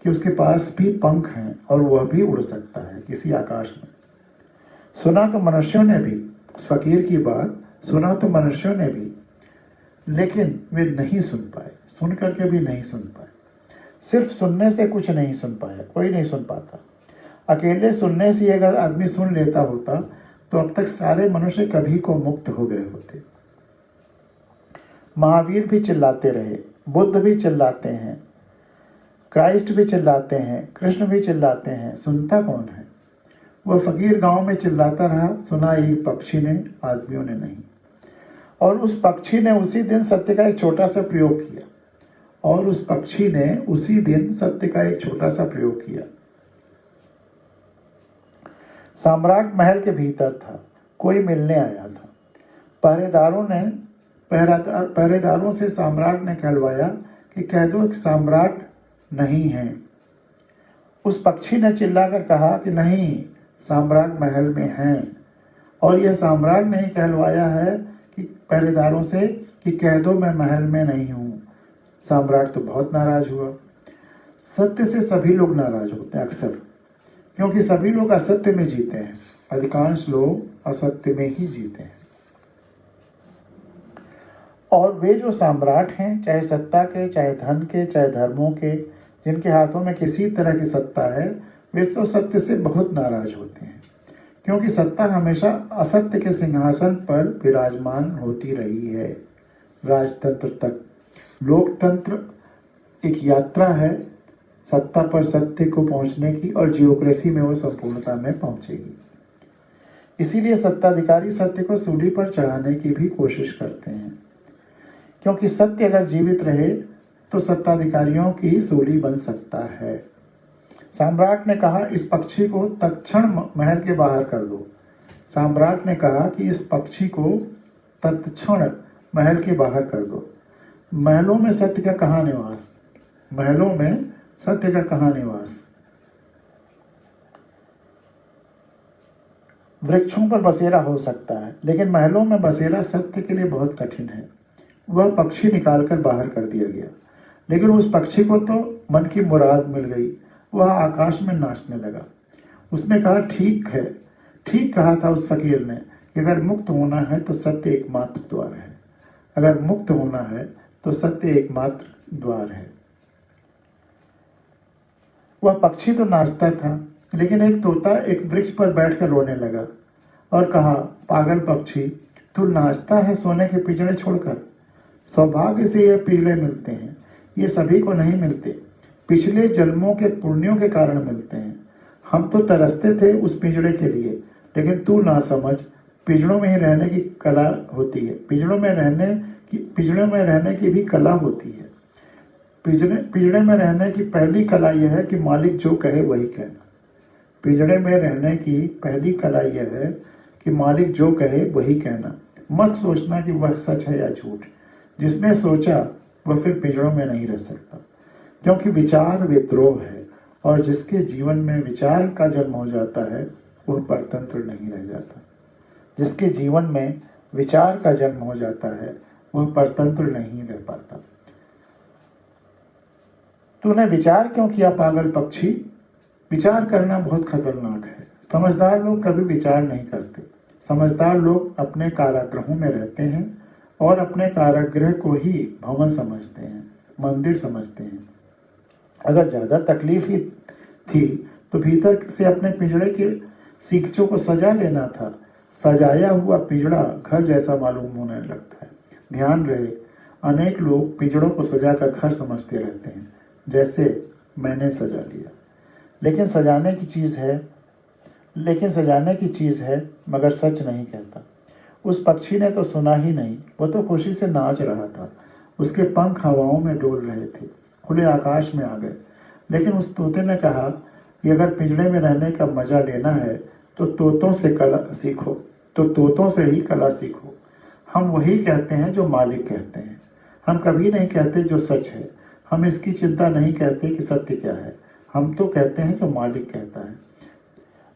कि उसके पास भी पंख हैं और वह भी उड़ सकता है किसी आकाश में। सुना तो मनुष्यों ने भी, फकीर की बात सुना तो मनुष्यों ने भी, लेकिन वे नहीं सुन पाए, सुन करके भी नहीं सुन पाए। सिर्फ सुनने से कुछ नहीं सुन पाया, कोई नहीं सुन पाता। अकेले सुनने से अगर आदमी सुन लेता होता तो अब तक सारे मनुष्य कभी को मुक्त हो गए होते। महावीर भी चिल्लाते रहे, बुद्ध भी चिल्लाते हैं, क्राइस्ट भी चिल्लाते हैं, कृष्ण भी चिल्लाते हैं, सुनता कौन है? वह फकीर गांव में चिल्लाता रहा, सुना एक पक्षी ने, आदमियों ने नहीं। और उस पक्षी ने उसी दिन सत्य का एक छोटा सा प्रयोग किया। और उस पक्षी ने उसी दिन सत्य का एक छोटा सा प्रयोग किया। सम्राट महल के भीतर था, कोई मिलने आया था। पहरेदारों से सम्राट ने कहलवाया कि कह दो कि सम्राट नहीं है। उस पक्षी ने चिल्लाकर कहा कि नहीं, सम्राट महल में हैं। और यह सम्राट ने ही कहलवाया है कि पहरेदारों से कि कह दो मैं महल में नहीं हूँ। सम्राट तो बहुत नाराज हुआ। सत्य से सभी लोग नाराज होते हैं अक्सर, क्योंकि सभी लोग असत्य में जीते हैं। अधिकांश लोग असत्य में ही जीते हैं। और वे जो सम्राट हैं, चाहे सत्ता के, चाहे धन के, चाहे धर्मों के, जिनके हाथों में किसी तरह की सत्ता है, वे तो सत्य से बहुत नाराज होते हैं, क्योंकि सत्ता हमेशा असत्य के सिंहासन पर विराजमान होती रही है राजतंत्र तक। लोकतंत्र एक यात्रा है सत्ता पर सत्य को पहुंचने की, और जियोक्रेसी में वो संपूर्णता में पहुंचेगी। इसीलिए सत्ताधिकारी सत्य को सूली पर चढ़ाने की भी कोशिश करते हैं, क्योंकि सत्य अगर जीवित रहे तो सत्ताधिकारियों की सूली बन सकता है। सम्राट ने कहा, इस पक्षी को तत्क्षण महल के बाहर कर दो। सम्राट ने कहा कि इस पक्षी को तत्क्षण महल के बाहर कर दो। महलों में सत्य का कहाँ निवास? महलों में सत्य का कहाँ निवास? वृक्षों पर बसेरा हो सकता है, लेकिन महलों में बसेरा सत्य के लिए बहुत कठिन है। वह पक्षी निकालकर बाहर कर दिया गया, लेकिन उस पक्षी को तो मन की मुराद मिल गई। वह आकाश में नाचने लगा। उसने कहा, ठीक है, ठीक कहा था उस फकीर ने कि अगर मुक्त होना है तो सत्य एकमात्र द्वार है। अगर मुक्त होना है तो सत्य एकमात्र द्वार है। वह पक्षी तो नाचता था, लेकिन एक तोता एक वृक्ष पर बैठकर रोने लगा और कहा, पागल पक्षी, तू नाचता है सोने के पिंजरे छोड़कर। सौभाग्य से ये पिंजरे मिलते हैं, ये सभी को नहीं मिलते। पिछले जन्मों के पुण्यों के कारण मिलते हैं। हम तो तरसते थे उस पिंजरे के लिए, लेकिन तू ना समझ, पिंजरों में ही रहने की कला होती है। पिंजरों में रहने की भी कला होती है। पिंजरे में रहने की पहली कला यह है कि मालिक जो कहे वही कहना। पिंजरे में रहने की पहली कला यह है कि मालिक जो कहे वही कहना। मत सोचना कि वह सच है या झूठ। जिसने सोचा वह फिर पिंजरों में नहीं रह सकता, क्योंकि विचार विद्रोह है, और जिसके जीवन में विचार का जन्म हो जाता है वह परतंत्र नहीं रह जाता। जिसके जीवन में विचार का जन्म हो जाता है वह परतंत्र नहीं रह पाता। तूने विचार क्यों किया पागल पक्षी? विचार करना बहुत खतरनाक है। समझदार लोग कभी विचार नहीं करते। समझदार लोग अपने कारागृहों में रहते हैं और अपने कारागृह को ही भवन समझते हैं, मंदिर समझते हैं। अगर ज़्यादा तकलीफ ही थी तो भीतर से अपने पिंजड़े के सीखचों को सजा लेना था। सजाया हुआ पिंजड़ा घर जैसा मालूम होने लगता है। ध्यान रहे, अनेक लोग पिंजड़ों को सजाकर घर समझते रहते हैं, जैसे मैंने सजा लिया। लेकिन सजाने की चीज़ है मगर सच नहीं कहता। उस पक्षी ने तो सुना ही नहीं, वो तो खुशी से नाच रहा था। उसके पंख हवाओं में डोल रहे थे, खुले आकाश में आ गए। लेकिन उस तोते ने कहा कि अगर पिंजड़े में रहने का मजा लेना है तो तोतों से ही कला सीखो। हम वही कहते हैं जो मालिक कहते हैं। हम कभी नहीं कहते जो सच है। हम इसकी चिंता नहीं करते कि सत्य क्या है। हम तो कहते हैं जो मालिक कहता है,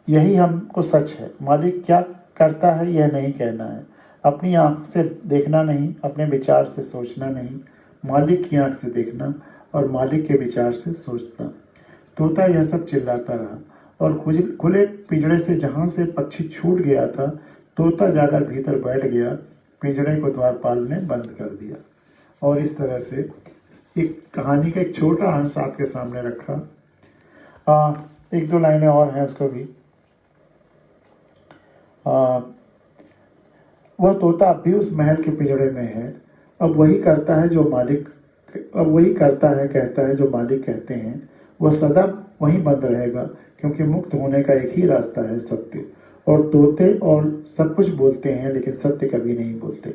यही हमको सच है। मालिक क्या करता है यह नहीं कहना है। अपनी आंख से देखना नहीं, अपने विचार से सोचना नहीं, मालिक की आंख से देखना और मालिक के विचार से सोचना। तोता यह सब चिल्लाता रहा और खुले पिंजड़े से जहाँ से पक्षी छूट गया था, तोता जाकर भीतर बैठ गया। पिंजड़े को द्वारपाल ने बंद कर दिया। और इस तरह से एक कहानी का एक छोटा अंश आपके सामने रखा। एक दो लाइनें और हैं उसको भी। वह तोता अब भी उस महल के पिंजड़े में है। अब वही करता है कहता है जो मालिक कहते हैं। वह सदा वहीं बंद रहेगा, क्योंकि मुक्त होने का एक ही रास्ता है, सत्य। और तोते और सब कुछ बोलते हैं, लेकिन सत्य कभी नहीं बोलते।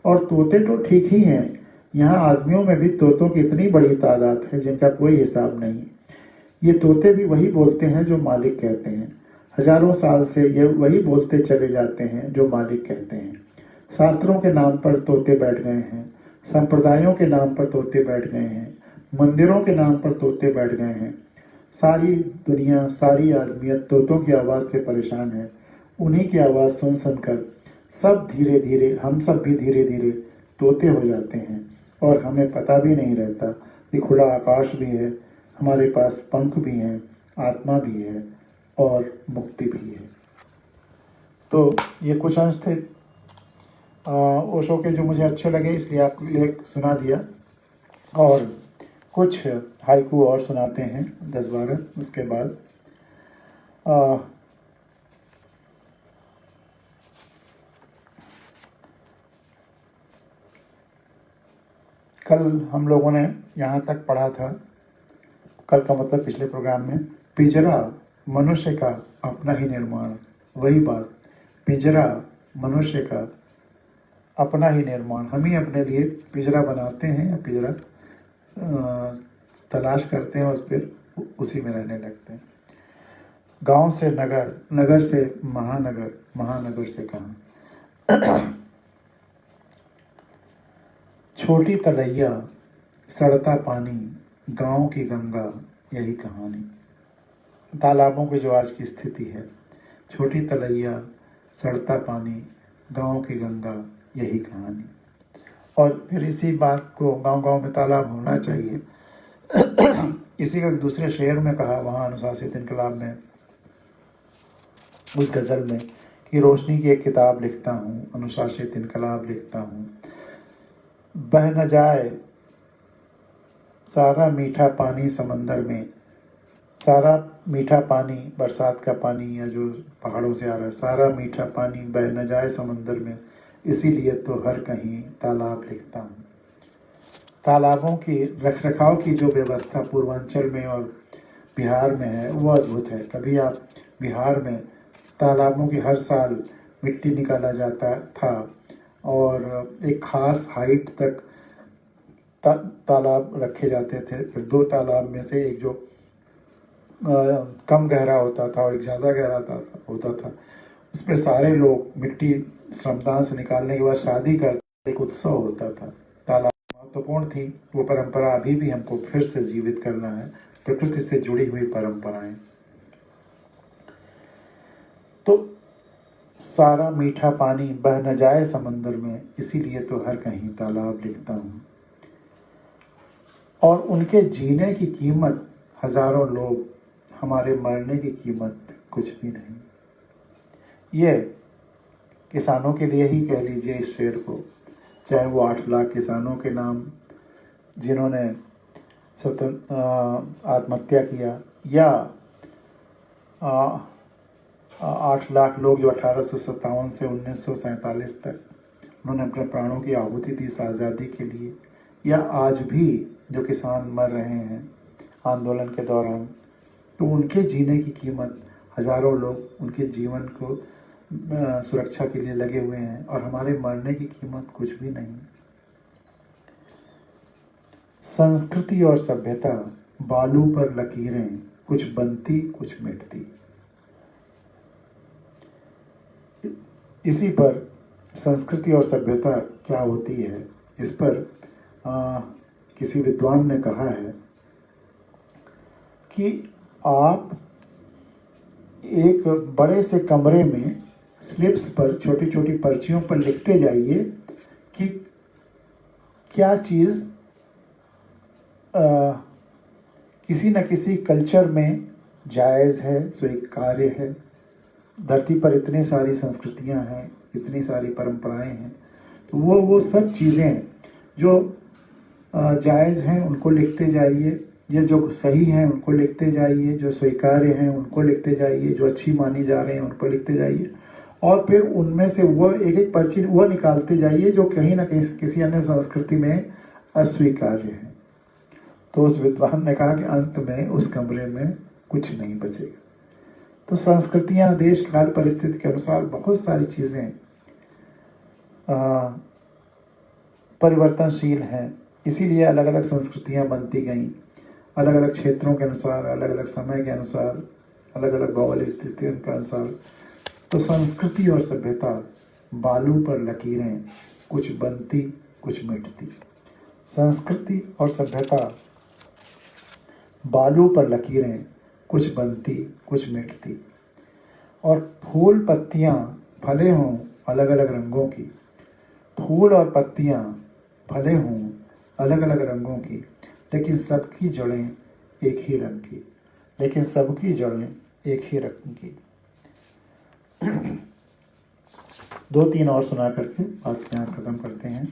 और तोते तो ठीक ही हैं, यहाँ आदमियों में भी तोतों की इतनी बड़ी तादाद है जिनका कोई हिसाब नहीं। ये तोते भी वही बोलते हैं जो मालिक कहते हैं। हजारों साल से ये वही बोलते चले जाते हैं जो मालिक कहते हैं। शास्त्रों के नाम पर तोते बैठ गए हैं, संप्रदायों के नाम पर तोते बैठ गए हैं, मंदिरों के नाम पर तोते बैठ गए हैं। सारी दुनिया, सारी आदमियत तोतों की आवाज़ से परेशान है। उन्हीं की आवाज़ सुन सुनकर सब धीरे धीरे, हम सब भी धीरे धीरे तोते हो जाते हैं और हमें पता भी नहीं रहता कि खुला आकाश भी है, हमारे पास पंख भी हैं, आत्मा भी है और मुक्ति भी है। तो ये कुछ अंश थे ओशो के जो मुझे अच्छे लगे, इसलिए आपके लिए सुना दिया। और कुछ हाइकू और सुनाते हैं 10-12, उसके बाद कल हम लोगों ने यहाँ तक पढ़ा था, कल का मतलब पिछले प्रोग्राम में, पिंजरा मनुष्य का अपना ही निर्माण। वही बात, पिंजरा मनुष्य का अपना ही निर्माण। हम ही अपने लिए पिंजरा बनाते हैं या पिंजरा तलाश करते हैं, उस पर उसी में रहने लगते हैं। गांव से नगर, नगर से महानगर, महानगर से कहाँ। छोटी तलैया, सड़ता पानी, गांव की गंगा, यही कहानी। तालाबों की जो आज की स्थिति है, छोटी तलैया, सड़ता पानी, गांव की गंगा, यही कहानी। और फिर इसी बात को, गांव गांव में तालाब होना चाहिए, इसी का दूसरे शेर में कहा वहाँ अनुशासित इनकलाब में, उस गज़ल में, कि रोशनी की एक किताब लिखता हूँ, अनुशासित इनकलाब लिखता हूँ, बह न जाए सारा मीठा पानी समंदर में। सारा मीठा पानी, बरसात का पानी या जो पहाड़ों से आ रहा है, सारा मीठा पानी बह न जाए समंदर में, इसीलिए तो हर कहीं तालाब लिखता हूँ। तालाबों की रख रखाव की जो व्यवस्था पूर्वांचल में और बिहार में है वो अद्भुत है। कभी आप बिहार में तालाबों की हर साल मिट्टी निकाला जाता था और एक ख़ास हाइट तक तालाब रखे जाते थे। फिर 2 तालाब में से एक जो कम गहरा होता था और एक ज़्यादा गहरा होता था, उसमें सारे लोग मिट्टी श्रमदान से निकालने के बाद शादी करते, एक उत्सव होता था। तालाब महत्वपूर्ण थी, वो परंपरा अभी भी हमको फिर से जीवित करना है, प्रकृति से जुड़ी हुई परंपराएं। तो सारा मीठा पानी बह न जाए समंदर में, इसीलिए तो हर कहीं तालाब लिखता हूँ। और उनके जीने की कीमत हजारों लोग, हमारे मरने की कीमत कुछ भी नहीं। ये किसानों के लिए ही कह लीजिए इस शेर को, चाहे वो 8 लाख किसानों के नाम जिन्होंने आत्महत्या किया, या 8 लाख लोग जो 1857 से 1947 तक उन्होंने अपने प्राणों की आहुति दी इस आज़ादी के लिए, या आज भी जो किसान मर रहे हैं आंदोलन के दौरान, तो उनके जीने की कीमत, हजारों लोग उनके जीवन को सुरक्षा के लिए लगे हुए हैं, और हमारे मरने की कीमत कुछ भी नहीं। संस्कृति और सभ्यता बालू पर लकीरें, कुछ बनती कुछ मिटती। इसी पर संस्कृति और सभ्यता क्या होती है, इस पर किसी विद्वान ने कहा है कि आप एक बड़े से कमरे में स्लिप्स पर, छोटी छोटी पर्चियों पर लिखते जाइए कि क्या चीज़ किसी न किसी कल्चर में जायज़ है, स्वीकार्य है। धरती पर इतनी सारी संस्कृतियां हैं, इतनी सारी परंपराएं हैं, तो वो सब चीज़ें जो जायज़ हैं उनको लिखते जाइए, ये जो सही हैं उनको लिखते जाइए, जो स्वीकार्य हैं उनको लिखते जाइए, जो अच्छी मानी जा रहे हैं उनको लिखते जाइए, और फिर उनमें से वो एक एक पर्ची वो निकालते जाइए जो कहीं ना कहीं किसी अन्य संस्कृति में अस्वीकार्य है। तो उस विद्वान ने कहा कि अंत में उस कमरे में कुछ नहीं बचेगा। तो संस्कृतियां, देश काल परिस्थिति के अनुसार बहुत सारी चीज़ें परिवर्तनशील हैं, इसीलिए अलग अलग संस्कृतियाँ बनती गईं, अलग अलग क्षेत्रों के अनुसार, अलग अलग समय के अनुसार, अलग अलग भौगोलिक स्थितियों के अनुसार। तो संस्कृति और सभ्यता बालू पर लकीरें, कुछ बनती कुछ मिटती। संस्कृति और सभ्यता बालू पर लकीरें, कुछ बनती कुछ मिटती। और फूल पत्तियाँ भले हों अलग अलग रंगों की, फूल और पत्तियाँ भले हों अलग अलग रंगों की, लेकिन सबकी जड़ें एक ही रंग की, लेकिन सबकी जड़ें एक ही रंग की। दो तीन और सुना करके बात यहाँ ख़त्म करते हैं।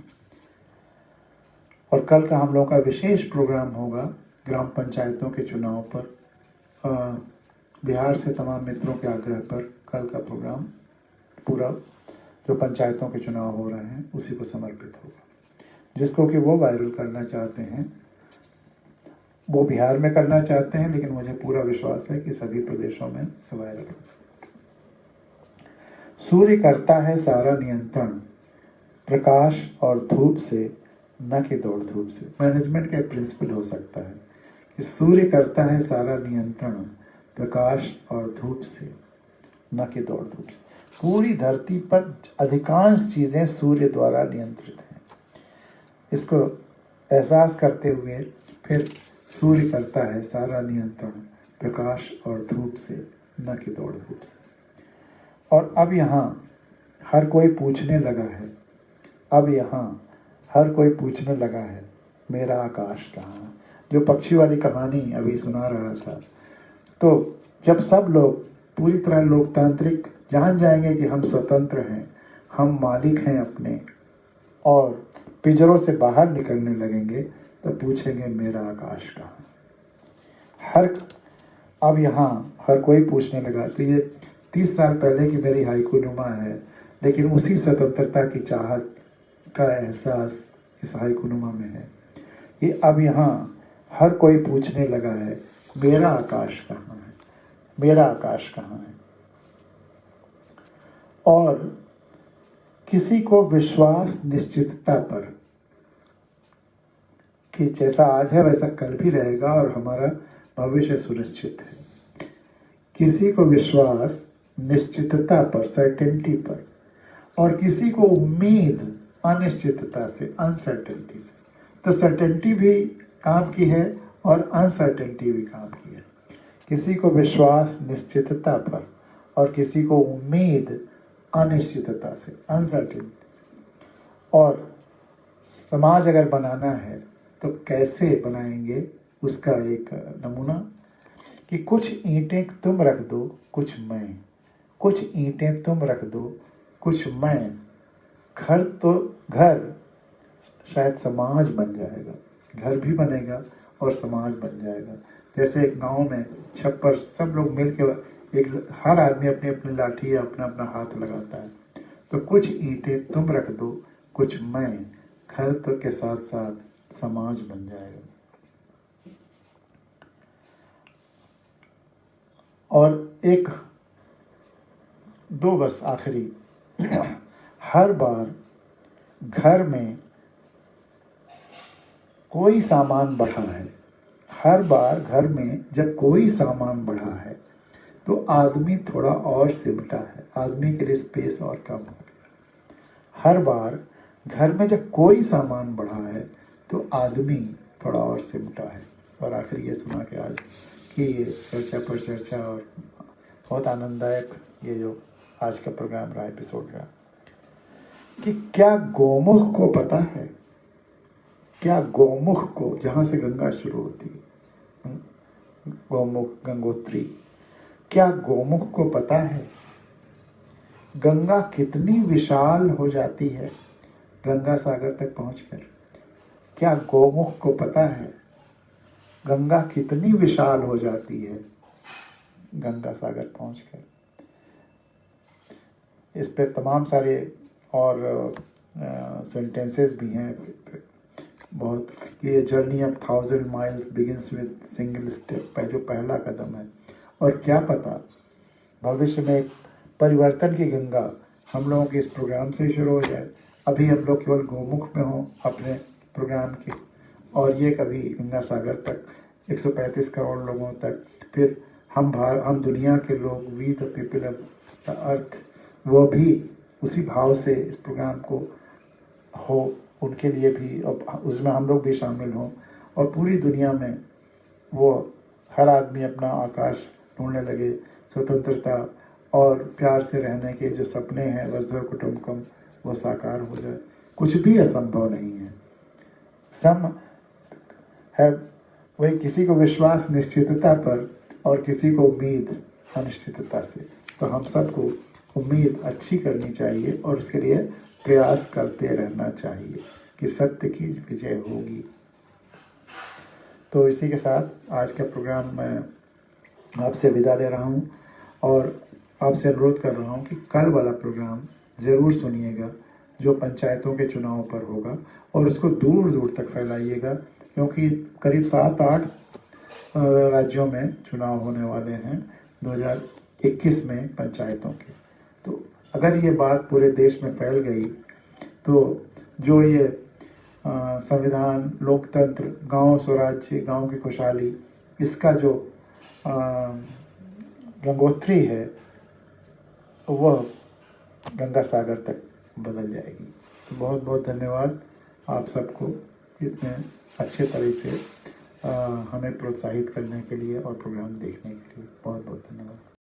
और कल का हम लोगों का विशेष प्रोग्राम होगा ग्राम पंचायतों के चुनाव पर। बिहार से तमाम मित्रों के आग्रह पर कल का प्रोग्राम पूरा जो पंचायतों के चुनाव हो रहे हैं उसी को समर्पित होगा। जिसको कि वो वायरल करना चाहते हैं, वो बिहार में करना चाहते हैं, लेकिन मुझे पूरा विश्वास है कि सभी प्रदेशों में वायरल होगा। सूर्य करता है सारा नियंत्रण, प्रकाश और धूप से, न कि दौड़ धूप से। मैनेजमेंट का प्रिंसिपल हो सकता है कि सूर्य करता है सारा नियंत्रण, प्रकाश और धूप से, न कि दौड़ धूप से। पूरी धरती पर अधिकांश चीज़ें सूर्य द्वारा नियंत्रित हैं। इसको एहसास करते हुए फिर सूर्य करता है सारा नियंत्रण, प्रकाश और धूप से, न कि दौड़ धूप से। और अब यहाँ हर कोई पूछने लगा है, अब यहाँ हर कोई पूछने लगा है, मेरा आकाश कहाँ है। जो पक्षी वाली कहानी अभी सुना रहा था, तो जब सब लोग पूरी तरह लोकतांत्रिक जान जाएंगे कि हम स्वतंत्र हैं, हम मालिक हैं अपने, और पिंजरों से बाहर निकलने लगेंगे, तो पूछेंगे मेरा आकाश कहाँ। अब यहाँ हर कोई पूछने लगा। तो ये 30 साल पहले की मेरी हाइकू नुमा है, लेकिन उसी स्वतंत्रता की चाहत का एहसास इस हाइकू नुमा में है। ये अब यहाँ हर कोई पूछने लगा है, मेरा आकाश कहाँ है, मेरा आकाश कहाँ है। और किसी को विश्वास निश्चितता पर कि जैसा आज है वैसा कल भी रहेगा और हमारा भविष्य सुनिश्चित है। किसी को विश्वास निश्चितता पर, सर्टेनिटी पर, और किसी को उम्मीद अनिश्चितता से, अनसर्टेनिटी से। तो सर्टेनिटी भी काम की है और अनसर्टेनिटी भी काम की है। किसी को विश्वास निश्चितता पर और किसी को उम्मीद अनिश्चितता से, अनसर्टेनिटी से। और समाज अगर बनाना है तो कैसे बनाएंगे, उसका एक नमूना कि कुछ ईंटें तुम रख दो, कुछ मैं, कुछ ईंटें तुम रख दो, कुछ मैं। घर शायद समाज बन जाएगा, घर भी बनेगा और समाज बन जाएगा। जैसे एक गांव में छप्पर सब लोग मिलकर, एक हर आदमी अपनी अपनी लाठी या अपना अपना हाथ लगाता है। तो कुछ ईंटें तुम रख दो, कुछ मैं, घर तो के साथ साथ समाज बन जाएगा। और एक दो बस आखिरी, हर बार घर में कोई सामान बढ़ा है, हर बार घर में जब कोई सामान बढ़ा है तो आदमी थोड़ा और सिमटा है, आदमी के लिए स्पेस और कम हो गया। हर बार घर में जब कोई सामान बढ़ा है तो आदमी थोड़ा और सिमटा है। और आखिर ये सुना के आज कि ये चर्चा पर चर्चा, और बहुत आनंददायक ये जो आज का प्रोग्राम रहा, एपिसोड रहा, कि क्या गौमुख को पता है, क्या गौमुख को, जहाँ से गंगा शुरू होती है, गौमुख, गंगोत्री, क्या गौमुख को पता है गंगा कितनी विशाल हो जाती है गंगा सागर तक पहुंचकर? क्या गौमुख को पता है गंगा कितनी विशाल हो जाती है गंगा सागर पहुंचकर? इस पे तमाम सारे और सेंटेंसेस भी हैं बहुत, कि ये journey of 1000 miles begins with single step, जो पहला कदम है। और क्या पता भविष्य में एक परिवर्तन की गंगा हम लोगों के इस प्रोग्राम से शुरू हो जाए, अभी हम लोग केवल गोमुख में हों अपने प्रोग्राम के, और ये कभी गंगा सागर तक 135 करोड़ लोगों तक, फिर हम दुनिया के लोग, we the people of the earth, वो भी उसी भाव से इस प्रोग्राम को हो, उनके लिए भी, और उसमें हम लोग भी शामिल हों, और पूरी दुनिया में वो हर आदमी अपना आकाश ढूंढने लगे, स्वतंत्रता और प्यार से रहने के जो सपने हैं वसुधैव कुटुंबकम, वो साकार हो जाए। कुछ भी असंभव नहीं है। सम है वही, किसी को विश्वास निश्चितता पर और किसी को उम्मीद अनिश्चितता से। तो हम सबको उम्मीद अच्छी करनी चाहिए और उसके लिए प्रयास करते रहना चाहिए कि सत्य की विजय होगी। तो इसी के साथ आज का प्रोग्राम मैं आपसे विदा ले रहा हूँ और आपसे अनुरोध कर रहा हूँ कि कल वाला प्रोग्राम ज़रूर सुनिएगा जो पंचायतों के चुनाव पर होगा, और उसको दूर दूर तक फैलाइएगा, क्योंकि करीब 7-8 राज्यों में चुनाव होने वाले हैं 2021 में पंचायतों के। तो अगर ये बात पूरे देश में फैल गई तो जो ये संविधान, लोकतंत्र, गांव स्वराज्य, गांव की खुशहाली, इसका जो गंगोत्री है वह गंगा सागर तक बदल जाएगी। तो बहुत बहुत धन्यवाद आप सबको इतने अच्छे तरह से हमें प्रोत्साहित करने के लिए और प्रोग्राम देखने के लिए। बहुत बहुत धन्यवाद।